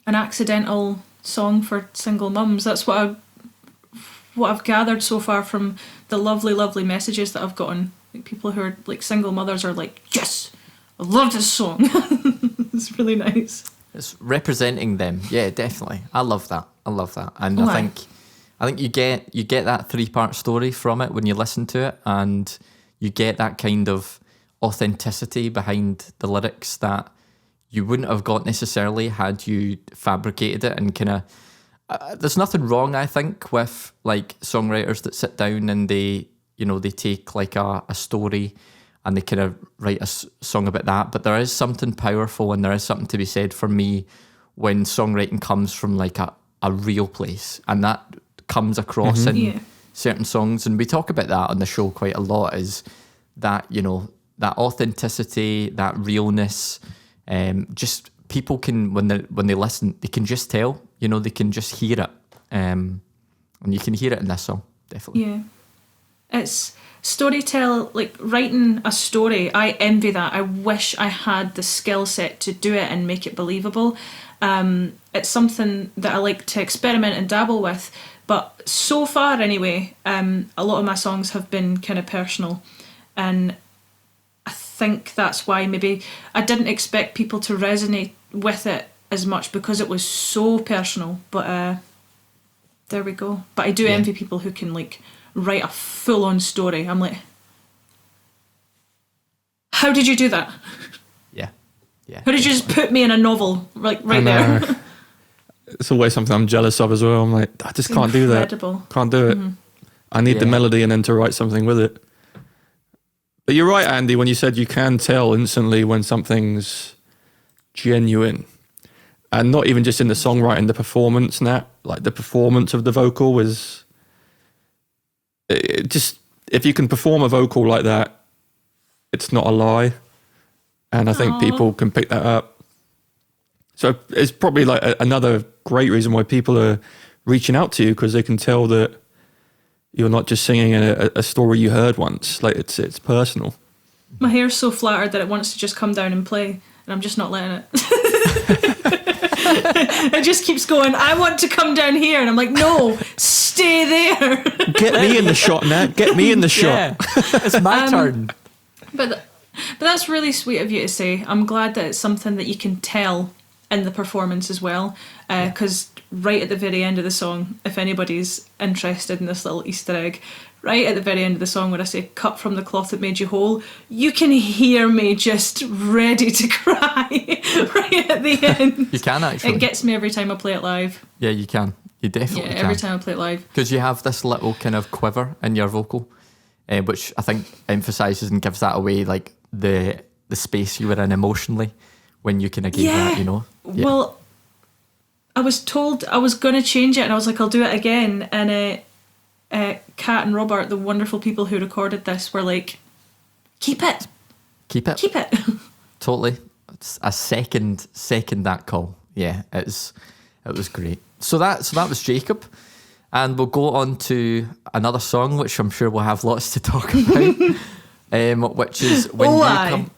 S1: accidental song for single mums. That's what I've gathered so far from the lovely messages that I've gotten. Like people who are like single mothers are like, yes, I love this song. It's really nice.
S3: It's representing them. Yeah, definitely. I love that. And I think you get that 3-part story from it when you listen to it, and you get that kind of authenticity behind the lyrics that you wouldn't have got necessarily had you fabricated it. And kind of there's nothing wrong, I think, with like songwriters that sit down and they take like a story and they kind of write a song about that. But there is something powerful and there is something to be said for me when songwriting comes from like a real place, and that comes across in certain songs. And we talk about that on the show quite a lot, is that, that authenticity, that realness. Just people can, when they listen, they can just tell, they can just hear it. And you can hear it in this song, definitely. Yeah.
S1: It's storytelling, like writing a story. I envy that. I wish I had the skill set to do it and make it believable. It's something that I like to experiment and dabble with. But so far, anyway, a lot of my songs have been kind of personal. And I think that's why maybe I didn't expect people to resonate with it as much because it was so personal. But there we go. But I do envy people who can like write a full-on story. I'm like, how did you do that?
S3: Yeah.
S1: How did you just put me in a novel right there?
S2: It's always something I'm jealous of as well. I'm like, I just can't do that. Can't do it. I need the melody and then to write something with it. But you're right, Andy, when you said you can tell instantly when something's genuine. And not even just in the songwriting, the performance, Nat. Like the performance of the vocal was... if you can perform a vocal like that, it's not a lie. And I think people can pick that up. So it's probably like another great reason why people are reaching out to you, because they can tell that you're not just singing a story you heard once. Like it's personal.
S1: My hair's so flattered that it wants to just come down and play, and I'm just not letting it. It just keeps going, I want to come down here, and I'm like, no, stay there.
S2: Get me in the shot, Nat. Get me in the shot.
S3: Yeah, it's my turn.
S1: But that's really sweet of you to say. I'm glad that it's something that you can tell in the performance as well, because right at the very end of the song, if anybody's interested in this little Easter egg, right at the very end of the song where I say cut from the cloth that made you whole, you can hear me just ready to cry right at the end.
S3: You can actually.
S1: It gets me every time I play it live.
S3: Yeah, you can. You definitely can.
S1: Every time I play it live.
S3: Because you have this little kind of quiver in your vocal, which I think emphasises and gives that away, like the space you were in emotionally when you kind of gave that, you know. Yeah.
S1: Well, I was told I was going to change it, and I was like, I'll do it again. And Kat and Robert, the wonderful people who recorded this, were like, keep it.
S3: Keep it.
S1: Keep it.
S3: Totally. It's a second that call. Yeah, it was great. So that was Jacob. And we'll go on to another song, which I'm sure we'll have lots to talk about, which is When You Come...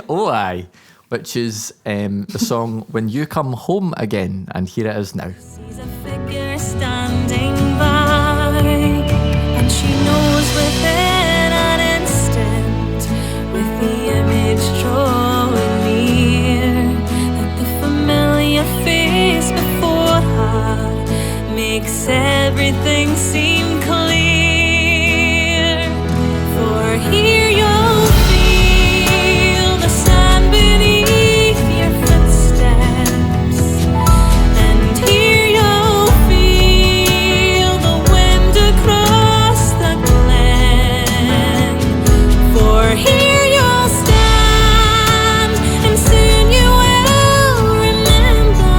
S3: Oh, aye. Which is the song When You Come Home Again. And here it is now.
S4: Sees a figure standing by, and she knows within an instant, with the image drawing near, that the familiar face before her makes everything seem clear. For here you'll feel the sand beneath your footsteps, and here you'll feel the wind across the glen. For here you'll stand, and soon you will remember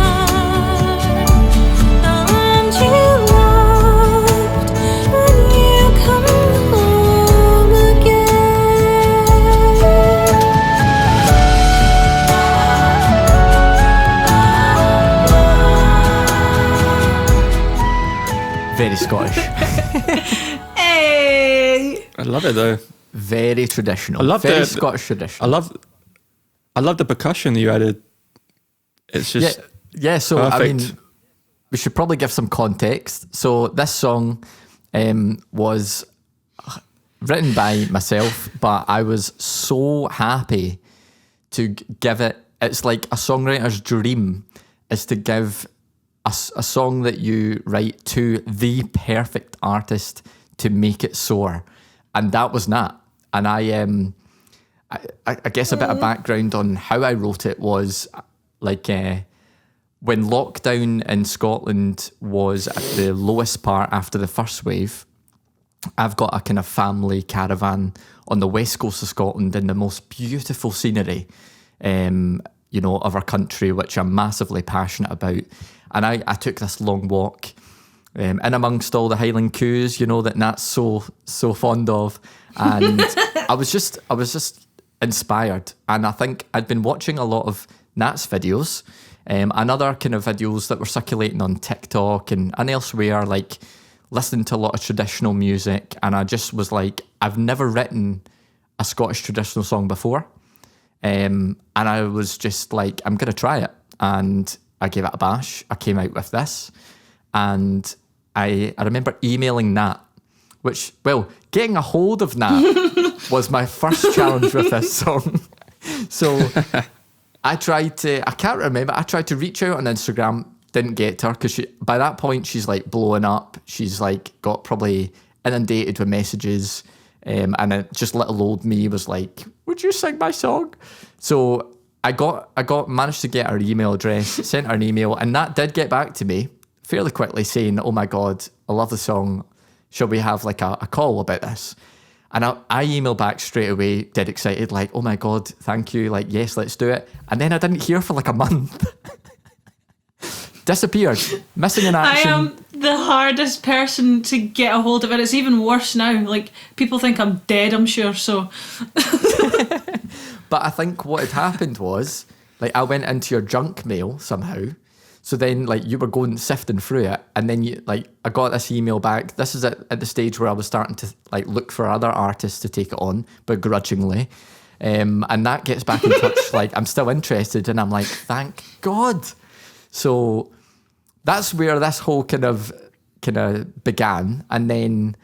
S4: the land you loved when you come home again.
S3: Very Scottish.
S1: Hey!
S2: I love it though.
S3: Very traditional.
S2: I love
S3: Very
S2: the-
S3: Scottish tradition.
S2: I love the percussion you added. It's just
S3: So
S2: perfect.
S3: I mean, we should probably give some context. So this song was written by myself, but I was so happy to give it. It's like a songwriter's dream is to give a song that you write to the perfect artist to make it soar, and that was Nat. And I guess a bit of background on how I wrote it was like when lockdown in Scotland was at the lowest part after the first wave. I've got a kind of family caravan on the west coast of Scotland in the most beautiful scenery, of our country, which I'm massively passionate about. And I took this long walk in amongst all the Highland coos, that Nat's so fond of. And I was just inspired. And I think I'd been watching a lot of Nat's videos and other kind of videos that were circulating on TikTok and elsewhere, like listening to a lot of traditional music. And I just was like, I've never written a Scottish traditional song before. And I was just like, I'm going to try it. And I gave it a bash. I came out with this. And I remember emailing Nat, which, getting a hold of Nat was my first challenge with this song. So I tried to reach out on Instagram, didn't get her because by that point she's like blowing up. She's like got probably inundated with messages. And it just little old me was like, would you sing my song? So I managed to get her email address, sent her an email, and that did get back to me fairly quickly saying, oh my God, I love the song. Shall we have like a call about this? And I emailed back straight away, dead excited, like, oh my God, thank you. Like, yes, let's do it. And then I didn't hear for like a month. Disappeared, missing in action.
S1: I am the hardest person to get a hold of it. It's even worse now. Like, people think I'm dead, I'm sure, so...
S3: But I think what had happened was, like, I went into your junk mail somehow. So then, like, you were going sifting through it, and then I got this email back. This is at the stage where I was starting to like look for other artists to take it on, begrudgingly. And that gets back in touch. Like, I'm still interested, and I'm like, thank God. So that's where this whole kind of began, and then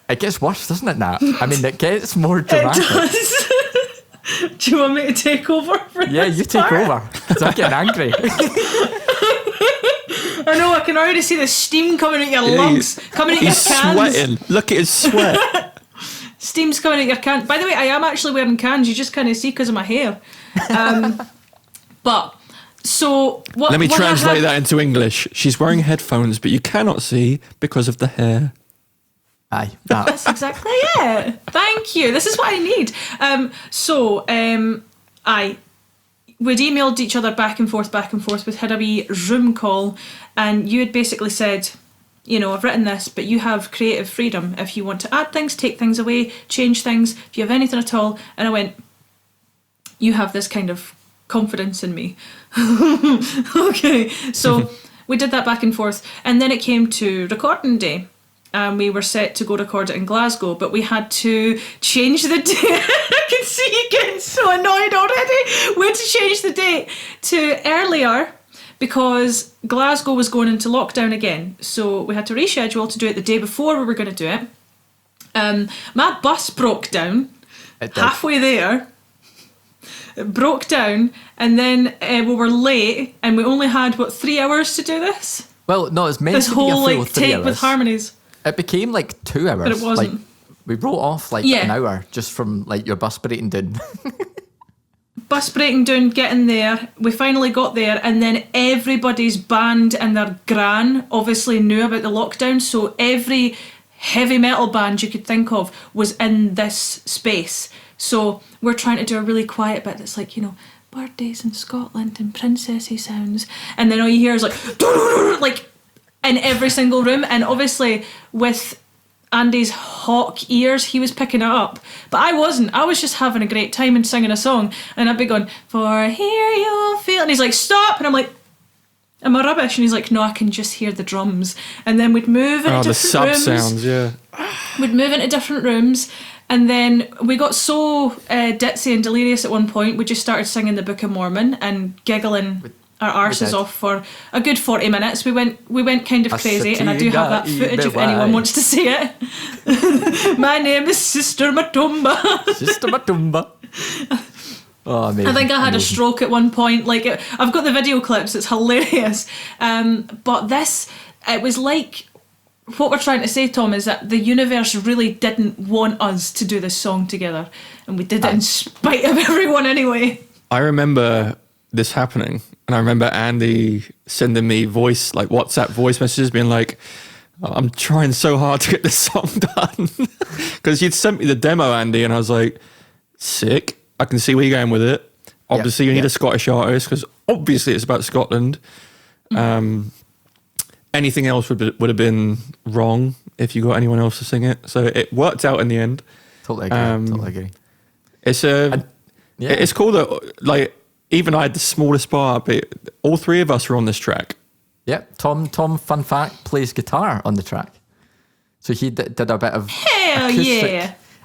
S3: it gets worse, doesn't it, Nat? I mean, it gets more dramatic.
S1: It does. Do you want me to take over for
S3: Yeah,
S1: this
S3: you take
S1: part?
S3: over, because I'm getting angry.
S1: I know, I can already see the steam coming out your lungs, coming out your
S2: He's
S1: cans.
S2: sweating. Look at his sweat.
S1: Steam's coming out your cans. By the way, I am actually wearing cans. You just kind of see because of my hair. But so what?
S2: Let me
S1: what
S2: translate that into English. She's wearing headphones, but you cannot see because of the hair.
S3: Aye.
S1: That's exactly it. Thank you. This is what I need. We'd emailed each other back and forth. We'd had a wee Zoom call, and you had basically said, you know, I've written this, but you have creative freedom. If you want to add things, take things away, change things, if you have anything at all. And I went, you have this kind of confidence in me. Okay. So we did that back and forth. And then it came to recording day. We were set to go record it in Glasgow, but we had to change the date. I can see you getting so annoyed already. We had to change the date to earlier because Glasgow was going into lockdown again. So we had to reschedule to do it the day before we were going to do it. My bus broke down halfway there. It broke down, and then we were late, and we only had, 3 hours to do this?
S3: Well, no, it's meant
S1: This
S3: to be a
S1: whole,
S3: full 3
S1: take
S3: hours.
S1: with harmonies.
S3: It became like 2 hours.
S1: But it wasn't.
S3: Like, we wrote off like
S1: Yeah.
S3: an hour just from like your bus breaking down.
S1: Bus breaking down, getting there. We finally got there, and then everybody's band and their gran obviously knew about the lockdown, so every heavy metal band you could think of was in this space. So we're trying to do a really quiet bit that's like, you know, birthdays in Scotland and princessy sounds, and then all you hear is like like in every single room. And obviously with Andy's hawk ears, he was picking it up, but I wasn't. I was just having a great time and singing a song, and I'd be going, for here you'll feel, and he's like, stop, and I'm like, am I rubbish? And he's like, no, I can just hear the drums. And then we'd move into
S2: the
S1: different
S2: sub
S1: rooms.
S2: sounds, yeah.
S1: We'd move into different rooms, and then we got so ditzy and delirious at one point, we just started singing the Book of Mormon and giggling our arses off for a good 40 minutes. We went kind of crazy, and I do have that footage if anyone wants to see it. My name is Sister Matumba.
S3: Sister Matumba. Oh, amazing.
S1: I think I had a stroke at one point. Like, I've got the video clips, it's hilarious. But this, it was like, what we're trying to say, Tom, is that the universe really didn't want us to do this song together, and we did it in spite of everyone anyway.
S2: I remember this happening, and I remember Andy sending me WhatsApp voice messages being like, I'm trying so hard to get this song done. Because you'd sent me the demo, Andy, and I was like, sick. I can see where you're going with it. Obviously, you need a Scottish artist, because obviously it's about Scotland. Anything else would have been wrong if you got anyone else to sing it. So it worked out in the end.
S3: Totally agree.
S2: It's cool that, like, even I had the smallest part, but all three of us were on this track.
S3: Yeah, Tom, fun fact, plays guitar on the track. So he did a bit of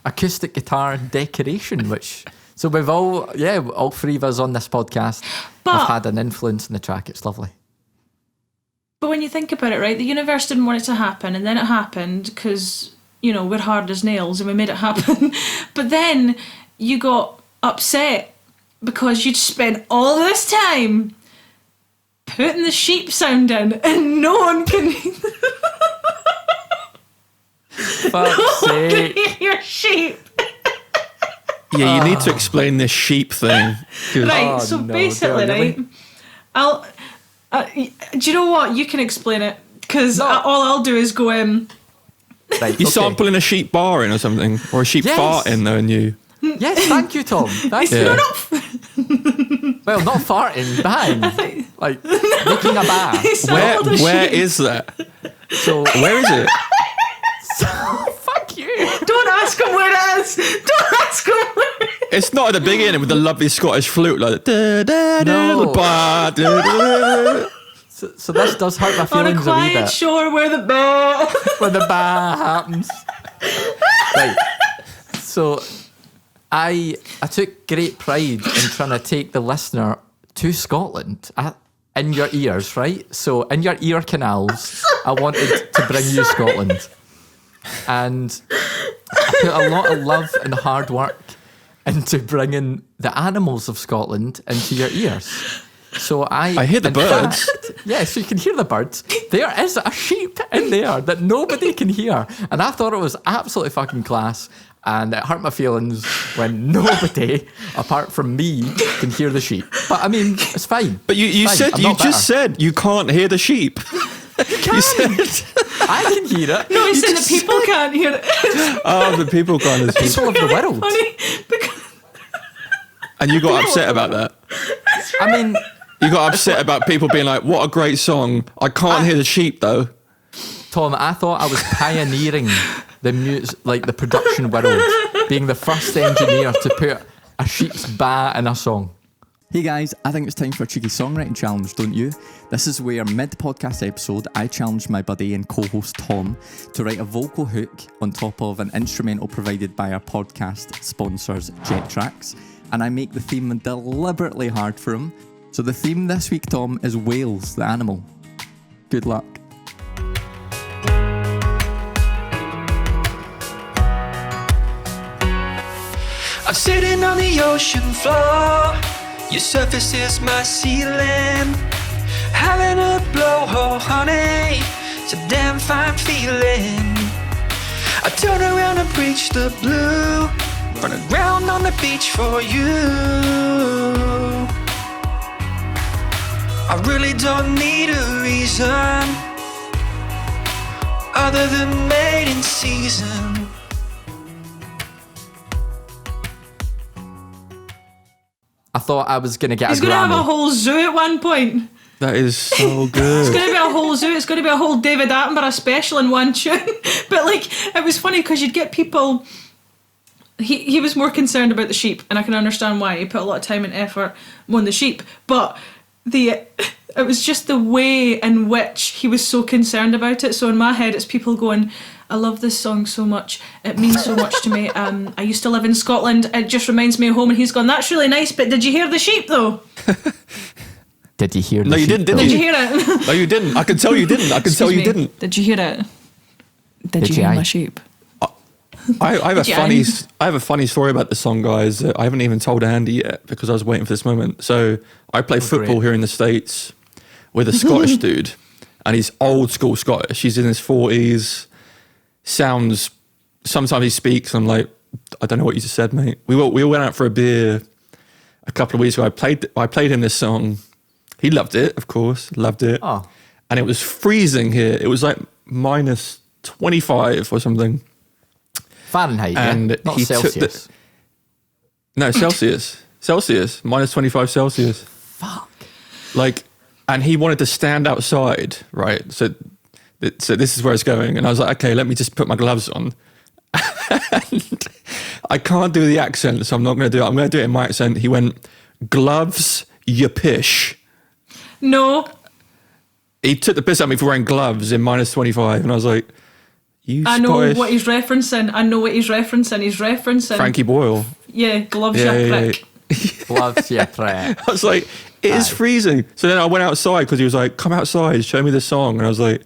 S3: acoustic guitar decoration, which... So we've all three of us on this podcast have had an influence in the track. It's lovely.
S1: But when you think about it, right, the universe didn't want it to happen, and then it happened because, you know, we're hard as nails and we made it happen. But then you got upset because you'd spent all this time putting the sheep sound in, and no one can...
S3: Fuck's sake.
S1: hear your sheep.
S2: Yeah, you need to explain this sheep thing.
S1: Right, so basically, right, I'll... do you know what? You can explain it, because all I'll do is go,
S3: Right,
S2: you sampling a sheep bar in or something? Or a sheep fart in, though, and you...
S3: Yes, thank you, Tom. Thank you. Well, not farting, bang. Like, making a bath.
S2: Where is that?
S3: So,
S2: where is it?
S3: Fuck you.
S1: Don't ask him where it is. Don't ask him where it is.
S2: It's not at the beginning with the lovely Scottish flute like da, da, da,
S3: No.
S2: ba, da, da.
S3: So this does hurt my
S1: On a
S3: feelings a wee
S1: quiet
S3: bit.
S1: shore where the bear.
S3: When the ba happens. Right. So I took great pride in trying to take the listener to Scotland in your ears, right? So in your ear canals, I wanted to bring you Scotland. And I put a lot of love and hard work into bringing the animals of Scotland into your ears. So I
S2: hear the
S3: in
S2: birds.
S3: fact- yeah, so you can hear the birds. There is a sheep in there that nobody can hear. And I thought it was absolutely fucking class. And it hurt my feelings when nobody, apart from me, can hear the sheep. But I mean, it's fine.
S2: But you
S3: It's fine.
S2: said
S3: I'm
S2: you
S3: not
S2: just
S3: bitter.
S2: said you can't hear the sheep. You said
S3: I can hear it.
S1: No, he's saying
S2: just
S1: that people can't hear it.
S2: oh the people can't hear the sheep.
S3: People of the world.
S1: Funny because
S2: And you got upset about that.
S3: I mean,
S2: You got upset about people being like, what a great song. I can't hear the sheep though.
S3: Tom, I thought I was pioneering the production world, being the first engineer to put a sheep's ba in a song.
S5: Hey guys, I think it's time for a cheeky songwriting challenge, don't you? This is where mid-podcast episode I challenge my buddy and co-host Tom to write a vocal hook on top of an instrumental provided by our podcast sponsors Jet Tracks, and I make the theme deliberately hard for him. So the theme this week, Tom, is whales, the animal. Good luck.
S6: I'm sitting on the ocean floor. Your surface is my ceiling. Having a blowhole, honey. It's a damn fine feeling. I turn around and preach the blue. Run around on the beach for you. I really don't need a reason other than mating season.
S3: I thought I was going to get
S1: he's
S3: a
S1: going to have a
S3: Grammy.
S1: whole zoo at one point.
S2: That is so
S1: It's
S2: good.
S1: going to be a whole zoo. It's going to be a whole David Attenborough special in one tune. But like, it was funny because you'd get people. He was more concerned about the sheep, and I can understand why. He put a lot of time and effort on the sheep, but it was just the way in which he was so concerned about it. So in my head, it's people going, I love this song so much. It means so much to me. I used to live in Scotland. It just reminds me of home. And he's gone, that's really nice, but did you hear the sheep though?
S3: Did you hear the
S2: No, you
S3: sheep,
S2: didn't, did
S3: though?
S1: Did you hear it?
S2: No, you didn't. I can tell you didn't. I can tell you
S1: Excuse me.
S2: didn't.
S1: Did you hear it? Did you
S3: you
S1: hear
S3: aye?
S1: my sheep?
S2: I have a
S1: Yeah.
S2: I have a funny story about the song, guys. That I haven't even told Andy yet because I was waiting for this moment. So I play football
S3: great.
S2: here in the States with a Scottish dude, and he's old school Scottish. He's in his 40s. Sounds. Sometimes he speaks. I'm like, I don't know what you just said, mate. We went out for a beer a couple of weeks ago. I played him this song. He loved it, of course. Loved it.
S3: Oh.
S2: And it was freezing here. It was like minus 25 or something.
S3: Fahrenheit,
S2: And
S3: yeah? Not
S2: he took
S3: Celsius.
S2: No, Celsius. Minus 25 Celsius.
S3: Fuck.
S2: Like, and he wanted to stand outside, right? So this is where it's going. And I was like, okay, let me just put my gloves on. And I can't do the accent, so I'm not going to do it. I'm going to do it in my accent. He went, gloves, you pish.
S1: No.
S2: He took the piss out of me for wearing gloves in minus 25. And I was like, you
S1: I know
S2: Scottish
S1: what he's referencing. He's referencing.
S2: Frankie Boyle.
S1: Yeah, gloves,
S2: Yeah,
S1: you
S2: yeah,
S1: prick.
S3: Gloves, yeah, prick.
S2: I was like, it is freezing. So then I went outside because he was like, come outside, show me the song. And I was like,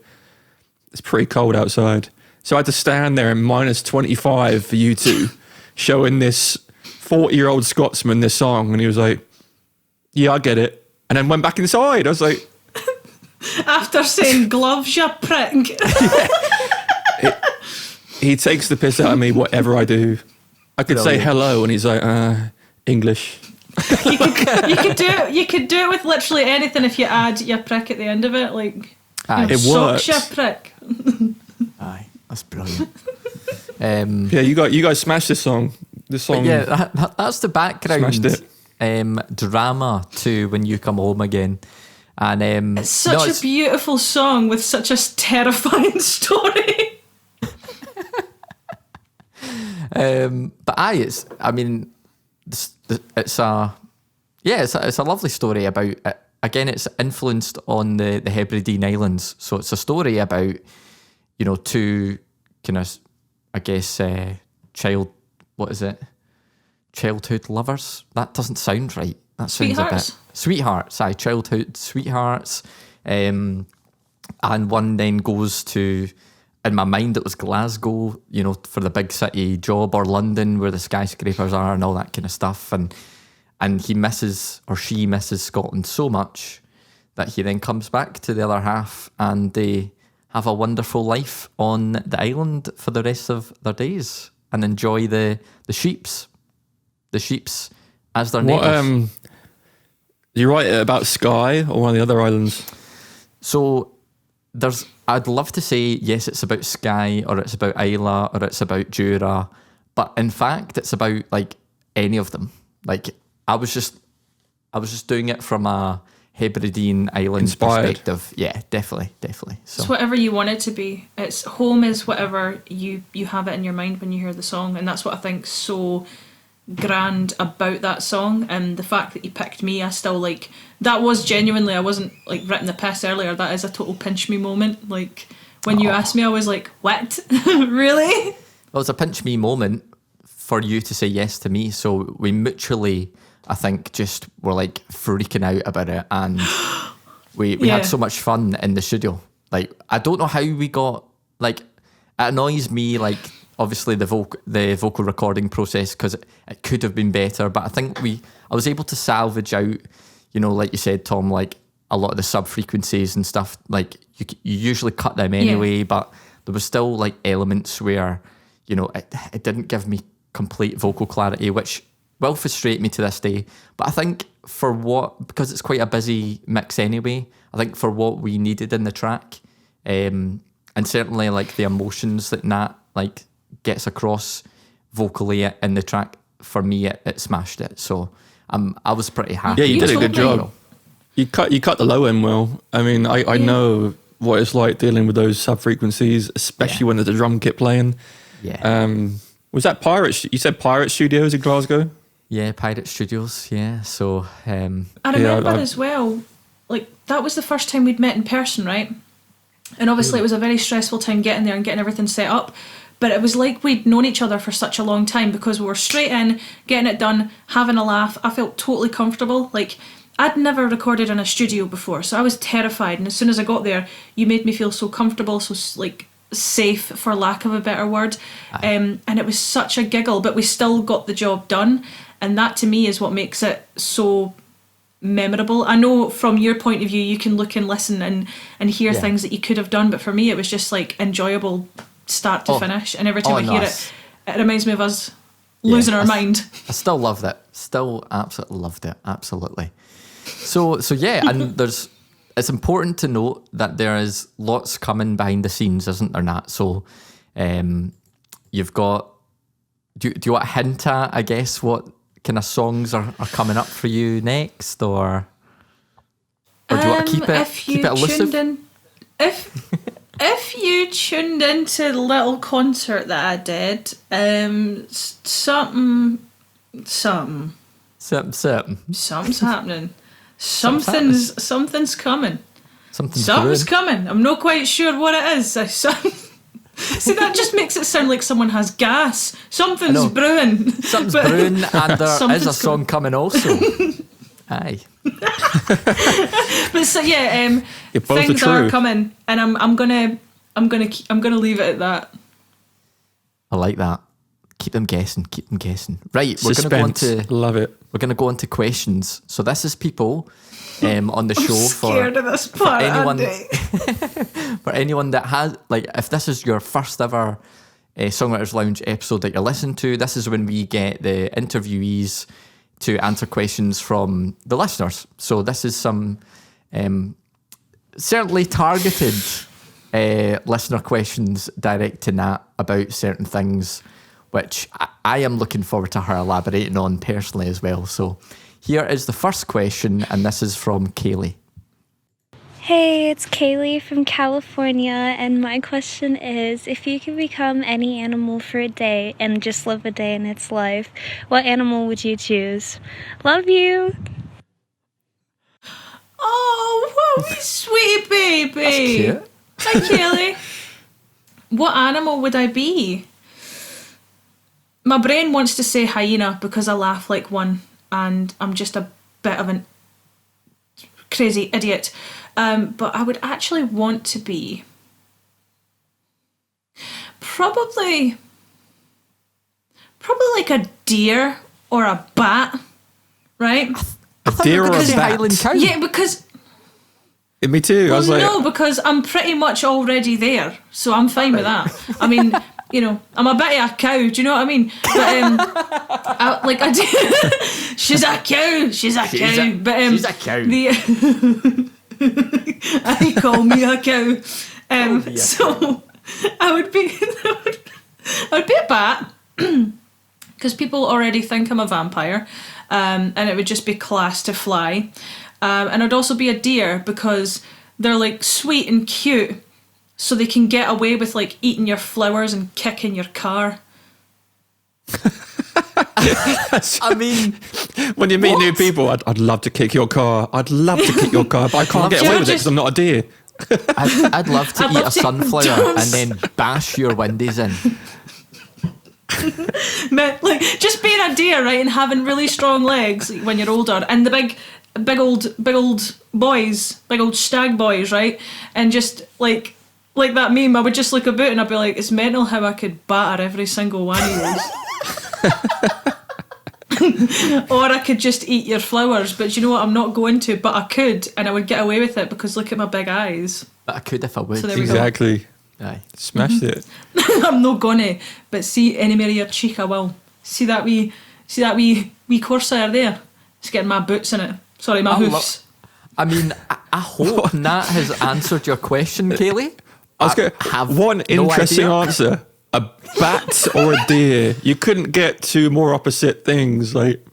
S2: it's pretty cold outside. So I had to stand there in minus 25 for you two, showing this 40-year-old Scotsman this song. And he was like, yeah, I get it. And then went back inside. I was like,
S1: After saying gloves, you prick.
S2: he takes the piss out of me, whatever I do. I could say
S3: Brilliant.
S2: hello, and he's like, English.
S1: You could do it. You could do it with literally anything if you add your prick at the end of it, like
S3: Aye.
S2: It
S1: socks
S2: works.
S1: your prick.
S3: Aye, that's brilliant.
S2: Yeah, you guys smashed this song. This song.
S3: Yeah, that's the background
S2: Smashed
S3: drama to When You Come Home Again. And
S1: It's such a beautiful song with such a terrifying story.
S3: but it's a lovely story about. Again, it's influenced on the Hebridean Islands, so it's a story about two kind of, I guess, childhood lovers. That doesn't sound right. That sounds a bit sweethearts. Childhood sweethearts. And one then goes to, in my mind, it was Glasgow, for the big city job, or London, where the skyscrapers are and all that kind of stuff. And he misses, or she misses, Scotland so much that he then comes back to the other half, and they have a wonderful life on the island for the rest of their days and enjoy the sheeps as their neighbours.
S2: Do you write it about Skye or one of the other islands?
S3: So I'd love to say, yes, it's about Skye, or it's about Islay, or it's about Jura, but in fact, it's about like any of them. Like I was just doing it from a Hebridean Island perspective. Yeah, definitely. So
S1: it's whatever you want it to be. It's home is whatever you have it in your mind when you hear the song, and that's what I think so grand about that song. And the fact that you picked me, I still like. That was genuinely, I wasn't like written the piss earlier. That is a total pinch me moment. Like when you asked me, I was like, what? Really?
S3: Well, it's a pinch me moment for you to say yes to me. So we mutually, I think, just were like freaking out about it, and we had so much fun in the studio. Like I don't know how we got, like, it annoys me, like obviously the vocal recording process, because it could have been better, but I think I was able to salvage out, like you said, Tom, like a lot of the sub frequencies and stuff. Like you usually cut them anyway, but there was still like elements where it didn't give me complete vocal clarity, which will frustrate me to this day. But I think because it's quite a busy mix anyway, I think for what we needed in the track, and certainly like the emotions that Nat like gets across vocally in the track, for me it smashed it. So I was pretty happy.
S2: Yeah, you did a good job. You cut the low end well. I mean, I know what it's like dealing with those sub frequencies, especially when there's a drum kit playing.
S3: Yeah.
S2: Was that Pirate? You said Pirate Studios in Glasgow?
S3: Yeah, Pirate Studios. Yeah. So
S1: I remember as well. Like that was the first time we'd met in person, right? And obviously it was a very stressful time getting there and getting everything set up. But it was like we'd known each other for such a long time, because we were straight in, getting it done, having a laugh. I felt totally comfortable. Like I'd never recorded in a studio before, so I was terrified. And as soon as I got there, you made me feel so comfortable, so like safe, for lack of a better word. And it was such a giggle, but we still got the job done. And that to me is what makes it so memorable. I know from your point of view, you can look and listen and hear things that you could have done, but for me it was just like enjoyable start to finish. And every time I hear it reminds me of us losing our mind.
S3: I still loved it. Still absolutely loved it. Absolutely. So yeah, and it's important to note that there is lots coming behind the scenes, isn't there, Nat? So you've got, do you want to hint at, I guess, what kind of songs are coming up for you next, or do you want to keep it elusive?
S1: If you tuned into the little concert that I did, something's happening. Something's coming. Something's coming. I'm not quite sure what it is. See, that just makes it sound like someone has gas. Something's brewing.
S3: Something's brewing, and there is a song coming also. Aye.
S1: But so yeah, things are coming, and I'm gonna leave it at that.
S3: I like that. Keep them guessing. Right,
S2: Suspense.
S3: We're going to go on to
S2: love it.
S3: We're going to go on to questions. So this is people on the show
S1: scared of this part,
S3: for anyone that has, like, if this is your first ever Songwriters Lounge episode that you're listening to, this is when we get the interviewees to answer questions from the listeners. So this is some certainly targeted listener questions direct to Nat about certain things, which I am looking forward to her elaborating on personally as well. So here is the first question, and this is from Kaylee.
S7: Hey, it's Kaylee from California, and my question is, if you could become any animal for a day and just live a day in its life, what animal would you choose? Love you!
S1: Oh, what a wee sweet baby.
S3: Cute.
S1: Hi, Kelly. What animal would I be? My brain wants to say hyena because I laugh like one and I'm just a bit of a crazy idiot. But I would actually want to be probably like a deer or a bat, right?
S2: A deer or a
S3: Because
S2: bat?
S3: Highland cow.
S1: Yeah, because
S2: Me too. I was like,
S1: no, because I'm pretty much already there, so I'm fine with that. I mean, you know, I'm a bit of a cow. Do you know what I mean? But I do. She's a cow. She's a cow.
S3: She's a cow.
S1: I call me a cow. So I would be a bat because people already think I'm a vampire, and it would just be class to fly. And I'd also be a deer because they're like sweet and cute, so they can get away with like eating your flowers and kicking your car.
S3: I mean,
S2: when you meet new people, I'd love to kick your car. I'd love to kick your car, but I can't get away with it because I'm not a deer.
S3: I'd love to
S1: I'd
S3: eat
S1: love
S3: a
S1: to-
S3: sunflower
S1: Don't-
S3: and then bash your windows in.
S1: Like just being a deer, right, and having really strong legs when you're older, and the big old boys, big old stag boys, right, and just like that meme, I would just look about and I'd be like, it's mental how I could batter every single one of those. Or I could just eat your flowers, but you know what, I'm not going to, but I could, and I would get away with it because look at my big eyes.
S3: But I could if I would.
S1: So there we go.
S2: Exactly.
S3: Aye.
S2: Smashed it.
S1: I'm not gonna, but see any more of your cheek I will. See that wee corsair there? It's getting my boots in it. Sorry, my hoofs.
S3: I mean, I hope Nat has answered your question, Kaylee.
S2: I was going
S3: have
S2: one
S3: no
S2: interesting
S3: idea.
S2: answer. A bat or a deer. You couldn't get two more opposite things. Like,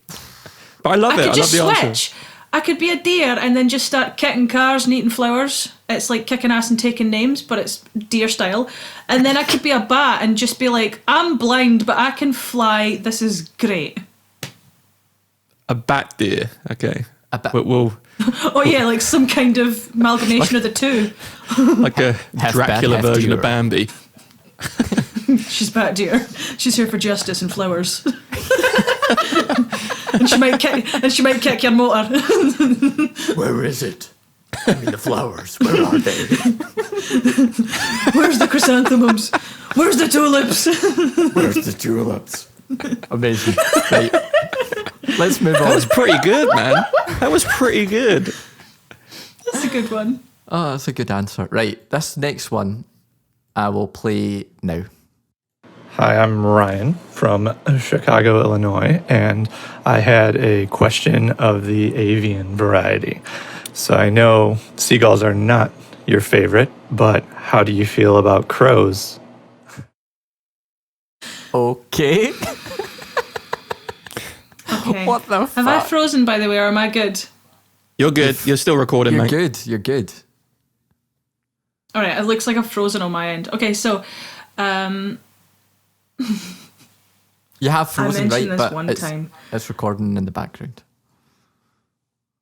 S2: but I love
S1: I
S2: it.
S1: could
S2: I love
S1: just
S2: the
S1: switch.
S2: answer.
S1: I could be a deer and then just start kicking cars and eating flowers. It's like kicking ass and taking names, but it's deer style. And then I could be a bat and just be like, I'm blind, but I can fly. This is great.
S2: A bat deer. Okay.
S3: A bat-
S2: We'll
S1: Oh yeah, like some kind of amalgamation of the two.
S2: like a
S3: Half
S2: Dracula
S3: bat, half
S2: version
S3: deer.
S2: of Bambi.
S1: She's bat deer. She's here for justice and flowers. and she might kick your motor.
S3: Where is it? I mean, the flowers. Where are they?
S1: Where's the chrysanthemums? Where's the tulips?
S3: Where's the tulips? Amazing. Right. Let's move
S2: That
S3: on.
S2: was pretty good, man. That was pretty good.
S1: That's a good one.
S3: Oh, that's a good answer. Right. This next one I will play now.
S8: Hi, I'm Ryan from Chicago, Illinois, and I had a question of the avian variety. So I know seagulls are not your favorite, but how do you feel about crows?
S3: Okay.
S1: Okay.
S3: What the
S1: Have I
S3: fuck?
S1: frozen, by the way, or am I good?
S2: You're good. You're still recording,
S3: You're
S2: mate.
S3: good. You're good.
S1: All right, it looks like I've frozen on my end. Okay, so
S3: You have frozen,
S1: mentioned
S3: right?
S1: this
S3: But
S1: one
S3: it's,
S1: time.
S3: it's recording in the background.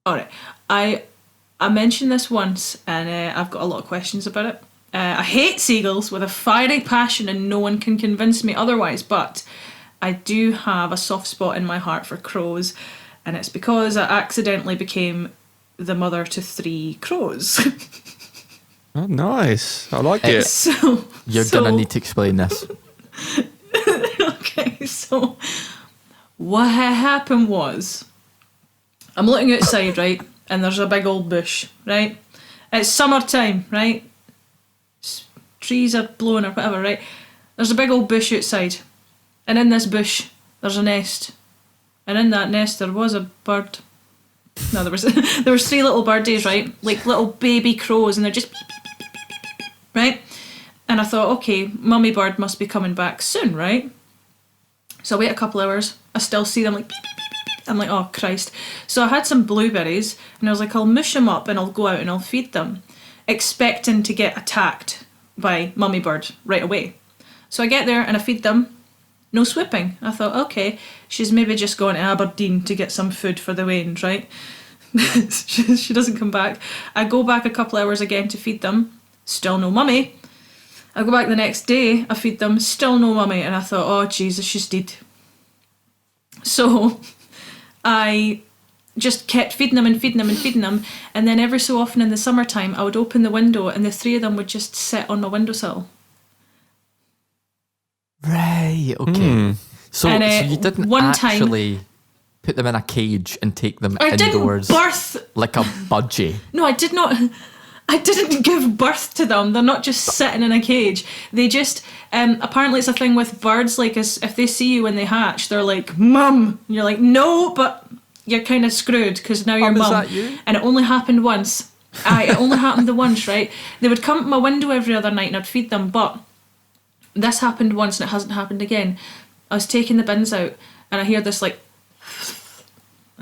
S1: all right, I mentioned this once, and I've got a lot of questions about it. I hate seagulls with a fiery passion, and no one can convince me otherwise. But I do have a soft spot in my heart for crows, and it's because I accidentally became the mother to 3 crows.
S2: Oh, nice. I like it.
S1: so
S3: You're
S1: so-
S3: gonna need to explain this.
S1: Okay, so what had happened was I'm looking outside, right, and there's a big old bush, right? It's summertime, right? Trees are blowing or whatever, right? There's a big old bush outside, and in this bush there's a nest, and in that nest there was a bird. No, there was 3 little birdies, right? Like little baby crows, and they're just beep, beep, beep, beep, beep, beep, beep, right? And I thought, okay, mummy bird must be coming back soon, right? So I wait a couple hours. I still see them like beep, beep, beep, beep, beep. I'm like, oh Christ. So I had some blueberries, and I was like, I'll mush them up and I'll go out and I'll feed them. expecting to get attacked by mummy bird right away. So I get there and I feed them. No sweeping. I thought, okay, she's maybe just going to Aberdeen to get some food for the weans, right? She doesn't come back. I go back a couple hours again to feed them. Still no mummy. I go back the next day, I feed them. Still no mummy. And I thought, oh, Jesus, she's dead. So I just kept feeding them and feeding them and feeding them. And then every so often in the summertime, I would open the window and the 3 of them would just sit on my windowsill.
S3: Right, okay. So you didn't
S1: one
S3: actually put them in a cage and take them indoors like a budgie?
S1: No, I did not. I didn't give birth to them. They're not just sitting in a cage. They just, apparently it's a thing with birds, like if they see you when they hatch, they're like, Mum! And you're like, no, but you're kind of screwed because now you're
S3: Mum.
S1: Mum.
S3: Is that you?
S1: And it only happened once. It only happened the once, right? They would come to my window every other night and I'd feed them, but this happened once and it hasn't happened again. I was taking the bins out and I hear this I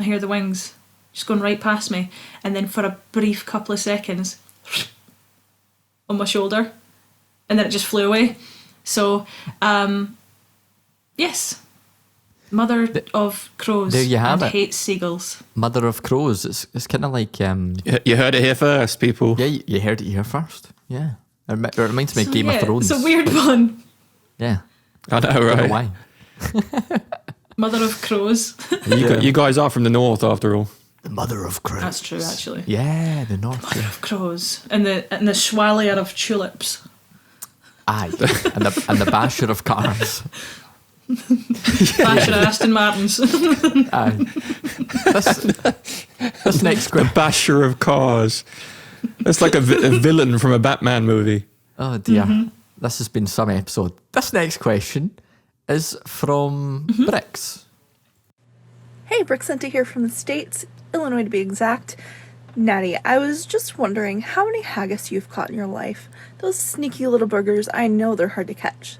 S1: hear the wings just going right past me, and then for a brief couple of seconds on my shoulder, and then it just flew away. So yes, mother of crows.
S3: There you have
S1: and
S3: it.
S1: hates seagulls.
S3: Mother of crows. It's kind of like
S2: You heard it here first, people.
S3: yeah, you heard it here first. Yeah, it reminds me of Game of Thrones.
S1: It's a weird one.
S3: Yeah,
S2: I know,
S3: I don't know
S2: right?
S3: why.
S1: Mother of crows.
S2: You guys are from the north, after all.
S3: The mother of crows.
S1: That's true, actually.
S3: Yeah, the north.
S1: Mother of crows and the Schwalier of tulips.
S3: Aye, and the basher of cars.
S1: Basher of Aston Martins.
S3: Aye. This next
S2: The
S3: question.
S2: basher of cars. That's like a villain from a Batman movie.
S3: Oh dear, this has been some episode. This next question is from Bricks.
S9: Hey, Brixenta here from the States, Illinois to be exact. Natty, I was just wondering how many haggis you've caught in your life. Those sneaky little burgers, I know they're hard to catch.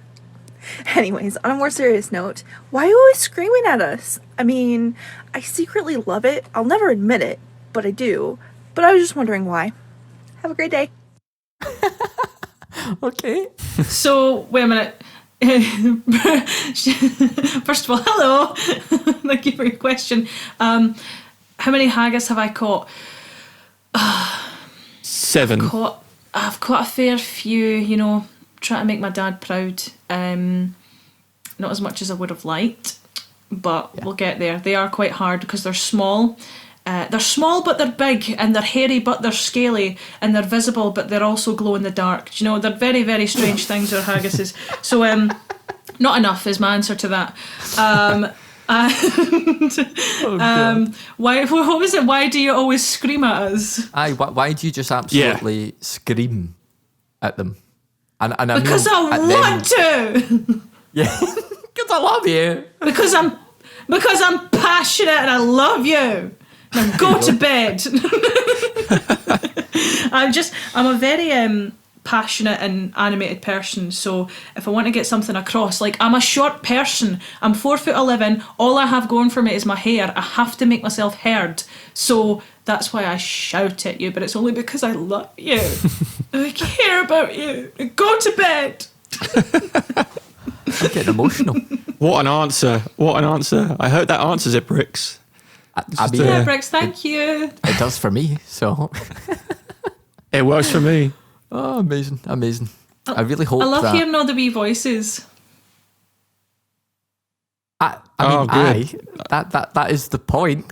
S9: Anyways, on a more serious note, why are you always screaming at us? I mean, I secretly love it. I'll never admit it, but I do. But I was just wondering why. Have a great day.
S3: Okay.
S1: So, wait a minute. First of all, hello. Thank you for your question. How many haggis have I caught?
S2: 7.
S1: I've caught a fair few, trying to make my dad proud. Not as much as I would have liked, but we'll get there. They are quite hard because they're small. They're small, but they're big, and they're hairy, but they're scaly, and they're visible, but they're also glow in the dark. They're very, very strange things, are haggises. So, not enough is my answer to that. Why? What was it? Why do you always scream at us?
S3: Aye, why do you just absolutely scream at them? And I
S1: because
S3: mean,
S1: I want to.
S3: Yeah, because I love you.
S1: Because I'm passionate and I love you. Now go to bed. I'm a very passionate and animated person, so if I want to get something across, like I'm a short person, I'm 4'11", all I have going for me is my hair. I have to make myself heard, so that's why I shout at you, but it's only because I love you. I care about you. Go to bed.
S3: I'm getting emotional.
S2: What an answer. I hope that answers it, Bricks.
S3: I mean,
S1: Yeah, Bricks, thank you.
S3: it does for me, so.
S2: It works for me.
S3: Oh, amazing. I really hope
S1: I love
S3: that...
S1: hearing all the wee voices.
S3: I mean,
S2: good.
S3: that is the point.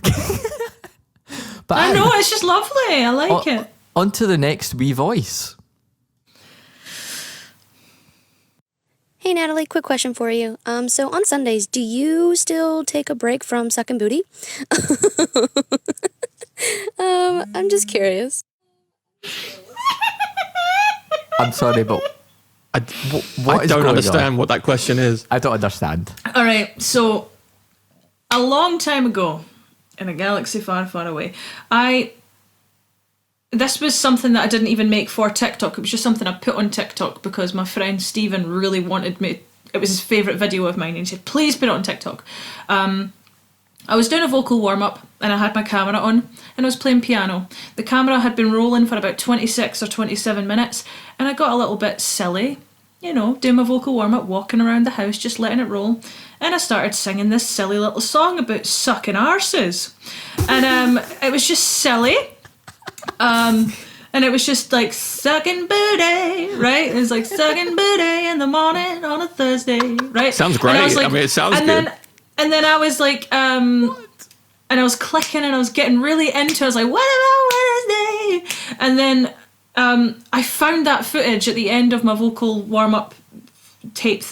S3: But
S1: I know, it's just lovely. I like it.
S3: On to the next wee voice.
S10: Hey Natalie, quick question for you. So on Sundays, do you still take a break from sucking booty? I'm just curious.
S3: I'm sorry, but
S2: I don't understand what that question is.
S3: I don't understand.
S1: All right, so a long time ago, in a galaxy far, far away, this was something that I didn't even make for TikTok. It was just something I put on TikTok because my friend Stephen really wanted me. It was his favourite video of mine, and he said, "Please put it on TikTok." I was doing a vocal warm-up and I had my camera on and I was playing piano. The camera had been rolling for about 26 or 27 minutes and I got a little bit silly, you know, doing my vocal warm-up, walking around the house, just letting it roll. And I started singing this silly little song about sucking arses. And it was just silly. And it was just like sucking booty, right? It was like sucking booty in the morning on a Thursday, right?
S2: Sounds great. I mean, it sounds good.
S1: And then I was like, and I was clicking and I was getting really into it. I was like, what about Wednesday? And then I found that footage at the end of my vocal warm-up tape.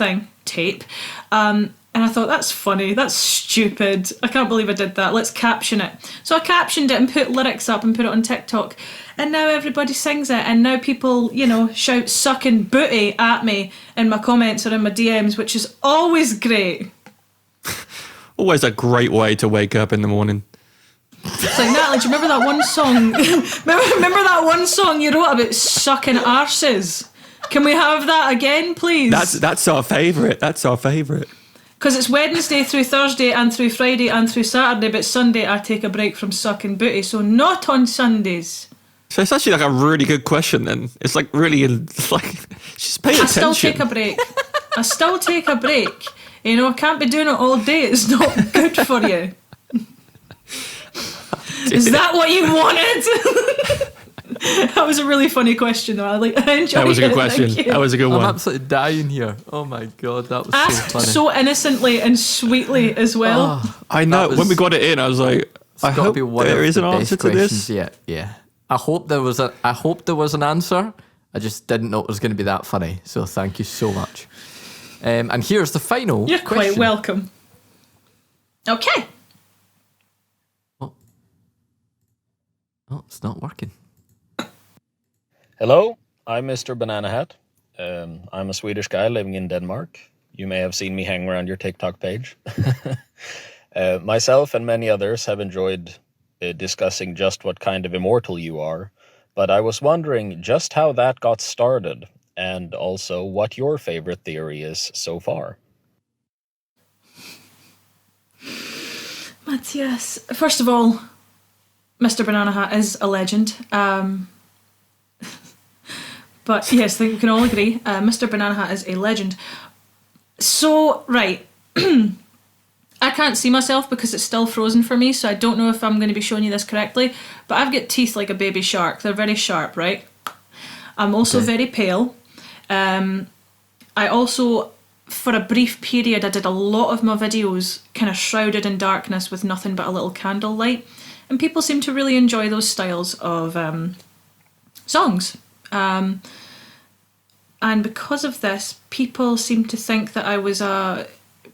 S1: And I thought, that's funny, that's stupid. I can't believe I did that. Let's caption it. So I captioned it and put lyrics up and put it on TikTok. And now everybody sings it. And now people, you know, shout sucking booty at me in my comments or in my DMs, which is always great.
S2: Always a great way to wake up in the morning.
S1: It's like, Natalie, do you remember that one song? remember that one song you wrote about sucking arses? Can we have that again, please?
S2: That's our favourite. That's our favourite.
S1: Because it's Wednesday through Thursday and through Friday and through Saturday, but Sunday I take a break from sucking booty, so not on Sundays.
S2: So it's actually like a really good question then. It's like really, like, just pay attention.
S1: I still take a break. You know, I can't be doing it all day. It's not good for you. Is that what you wanted? That was a really funny question, though. I enjoyed it.
S2: That was a good question. That was a good one.
S3: I'm absolutely dying here. Oh my God, that was
S1: Asked
S3: so funny.
S1: so innocently and sweetly as well.
S3: Oh,
S2: I know. When we got it in, I was like, I hope there is an answer to this.
S3: Yeah. I hope there was an answer. I just didn't know it was going to be that funny. So thank you so much. And here's the final
S1: You're
S3: question.
S1: quite welcome. Okay.
S3: Oh, it's not working.
S11: Hello, I'm Mr. Banana Hat. I'm a Swedish guy living in Denmark. You may have seen me hang around your TikTok page. Myself and many others have enjoyed discussing just what kind of immortal you are, but I was wondering just how that got started, and also what your favorite theory is so far.
S1: Matthias, first of all, Mr. Banana Hat is a legend. But yes, I think we can all agree, Mr. Banana Hat is a legend. So, right, I can't see myself because it's still frozen for me, so I don't know if I'm going to be showing you this correctly, but I've got teeth like a baby shark. They're very sharp, right? I'm also very pale. I also, for a brief period, I did a lot of my videos kind of shrouded in darkness with nothing but a little candle light, and people seem to really enjoy those styles of songs. And because of this, people seem to think that I was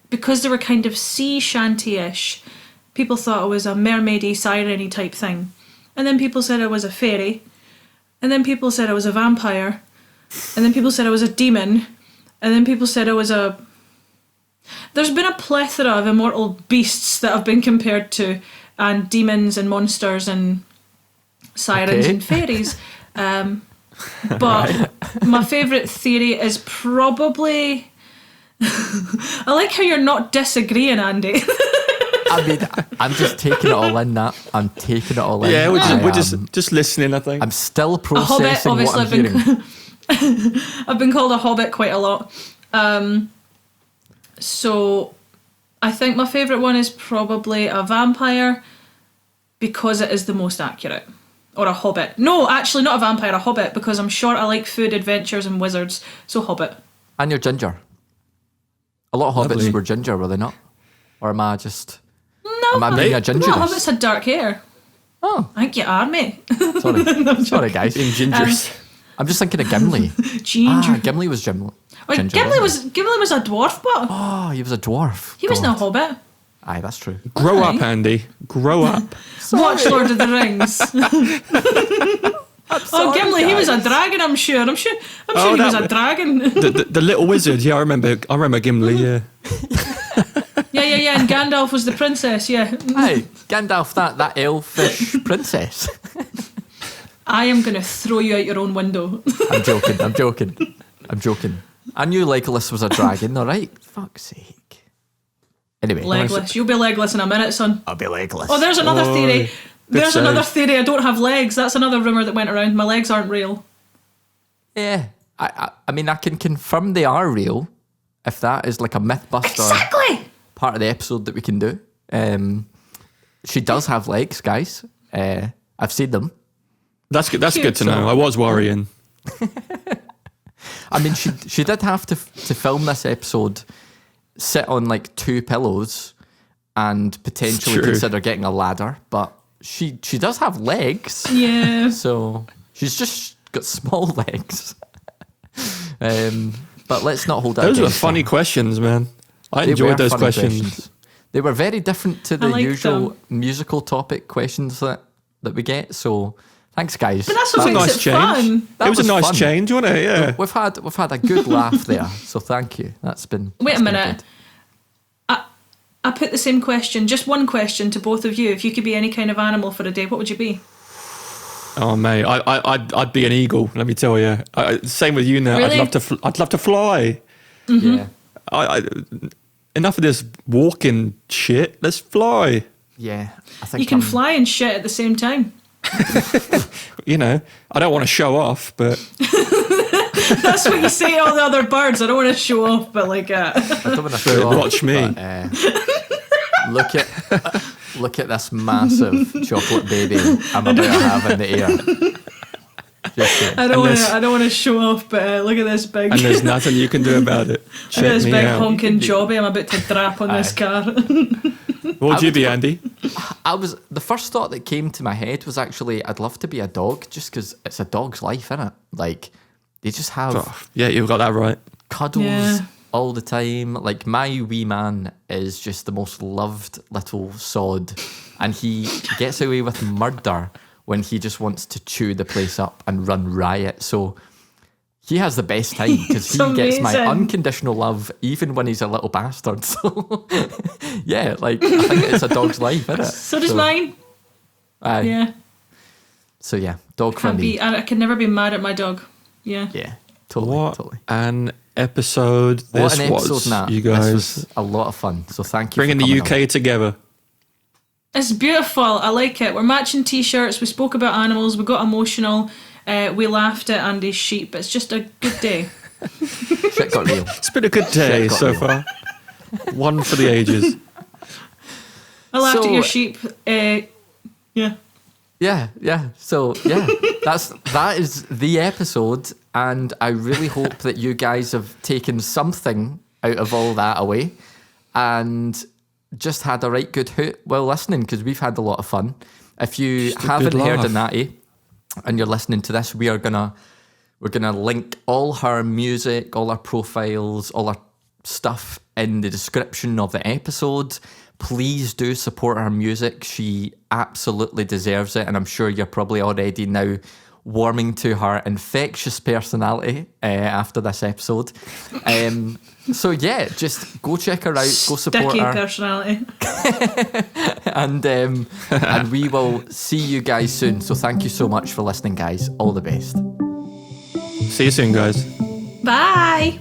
S1: because they were kind of sea shanty-ish, people thought I was a mermaidy, siren-y type thing. And then people said I was a fairy. And then people said I was a vampire. And then people said I was a demon. And then people said I was There's been a plethora of immortal beasts that I've been compared to, and demons and monsters and sirens and fairies. But my favourite theory is probably... I like how you're not disagreeing, Andy.
S3: I mean, I'm just taking it all in, Nat. I'm taking it all in.
S2: Yeah, we're just listening, I think.
S3: I'm still processing what I'm hearing.
S1: I've been called a hobbit quite a lot. So I think my favourite one is probably a vampire because it is the most accurate. Or a hobbit. No, actually not a vampire, a hobbit, because I'm short, I like food, adventures and wizards. So hobbit.
S3: And you're ginger. A lot of hobbits were ginger, were they not? Or am I just...
S1: No,
S3: am I being a ginger?
S1: No, hobbits had dark hair.
S3: Oh.
S1: I think you are, mate.
S3: Sorry, guys.
S2: In gingers.
S3: I'm just thinking of Gimli.
S1: Ginger.
S3: Gimli was ginger.
S1: Gimli was a dwarf, but...
S3: Oh, he was a dwarf.
S1: He wasn't a hobbit.
S3: Aye, that's true.
S2: Grow up, Andy. Grow up.
S1: Watch Lord of the Rings. Sorry, Gimli, guys. He was a dragon, I'm sure. I'm sure he was a dragon.
S2: The little wizard, yeah, I remember Gimli, yeah.
S1: Yeah, and Gandalf was the princess, yeah.
S3: Hey, Gandalf, that elfish princess.
S1: I am going to throw you out your own window.
S3: I'm joking. I knew Legolas was a dragon, alright? Fuck's sake. Anyway.
S1: Legless. You'll be legless in a minute, son.
S3: I'll be legless.
S1: Oh, there's another theory. There's
S2: save.
S1: another theory. I don't have legs. That's another rumour that went around. My legs aren't real.
S3: Yeah. I mean, I can confirm they are real. If that is like a Mythbuster
S1: Exactly.
S3: part of the episode that we can do. She does have legs, guys. I've seen them.
S2: That's good to know. I was worrying.
S3: I mean, she did have to film this episode, sit on like 2 pillows, and potentially consider getting a ladder. But she does have legs.
S1: Yeah.
S3: So she's just got small legs. But let's not hold that.
S2: Those were funny questions, man. I enjoyed those questions.
S3: They were very different to the usual
S1: them.
S3: musical topic questions that we get. So thanks, guys.
S1: But that's what makes it fun.
S2: It was a nice
S3: fun.
S2: change, wasn't it? Yeah.
S3: We've had a good laugh there. So thank you. That's been.
S1: Wait a
S3: been
S1: minute.
S3: good.
S1: I put the same question, just one question to both of you. If you could be any kind of animal for a day, what would you be?
S2: Oh mate, I'd be an eagle. Let me tell you. Same with you now.
S1: Really?
S2: I'd love to fly.
S1: Mm-hmm.
S3: Yeah.
S2: Enough of this walking shit. Let's fly.
S3: Yeah. I think
S1: You can fly and shit at the same time.
S2: You know, I don't want to show off, but
S1: That's what you say to all the other birds. I don't want to show off, but like,
S3: I don't want to show off,
S2: watch me.
S3: but, look at this massive chocolate baby I'm about to have in the air.
S1: I don't want to show off, but look at this big.
S2: And there's nothing you can do about it.
S1: Look at
S2: Check
S1: this
S2: me
S1: big
S2: out.
S1: honking jobby I'm about to drap on this car.
S2: What would you be, Andy?
S3: The first thought that came to my head was actually I'd love to be a dog, just because it's a dog's life, innit? Like they just have
S2: Yeah, you've got that right.
S3: cuddles all the time. Like my wee man is just the most loved little sod, and he gets away with murder when he just wants to chew the place up and run riot. So he has the best time because he gets my unconditional love even when he's a little bastard. So yeah, like I think it's a dog's life, isn't it?
S1: So does mine. Yeah.
S3: So yeah, dog for me.
S1: I can never be mad at my dog. Yeah.
S3: Yeah, totally.
S2: What
S3: Totally.
S2: an episode
S3: What
S2: this
S3: an episode,
S2: was,
S3: Nat.
S2: you guys.
S3: This was a lot of fun. So thank you
S2: Bringing
S3: for
S2: the
S3: coming
S2: UK together.
S1: It's beautiful. I like it. We're matching t-shirts. We spoke about animals. We got emotional. We laughed at Andy's sheep. It's just a good day.
S3: Shit got real.
S2: It's been a good day so
S3: real.
S2: far. One for the ages.
S1: I laughed at your sheep. Yeah.
S3: Yeah. So yeah, that is the episode, and I really hope that you guys have taken something out of all that away, and just had a right good hoot while listening, because we've had a lot of fun. If you haven't heard of Nati and you're listening to this, we're gonna link all her music, all her profiles, all her stuff in the description of the episode. Please do support her music. She absolutely deserves it, and I'm sure you're probably already now warming to her infectious personality after this episode. So yeah, just go check her out, go support
S1: Sticky
S3: her.
S1: personality.
S3: and we will see you guys soon. So thank you so much for listening, guys. All the best.
S2: See you soon, guys.
S1: Bye.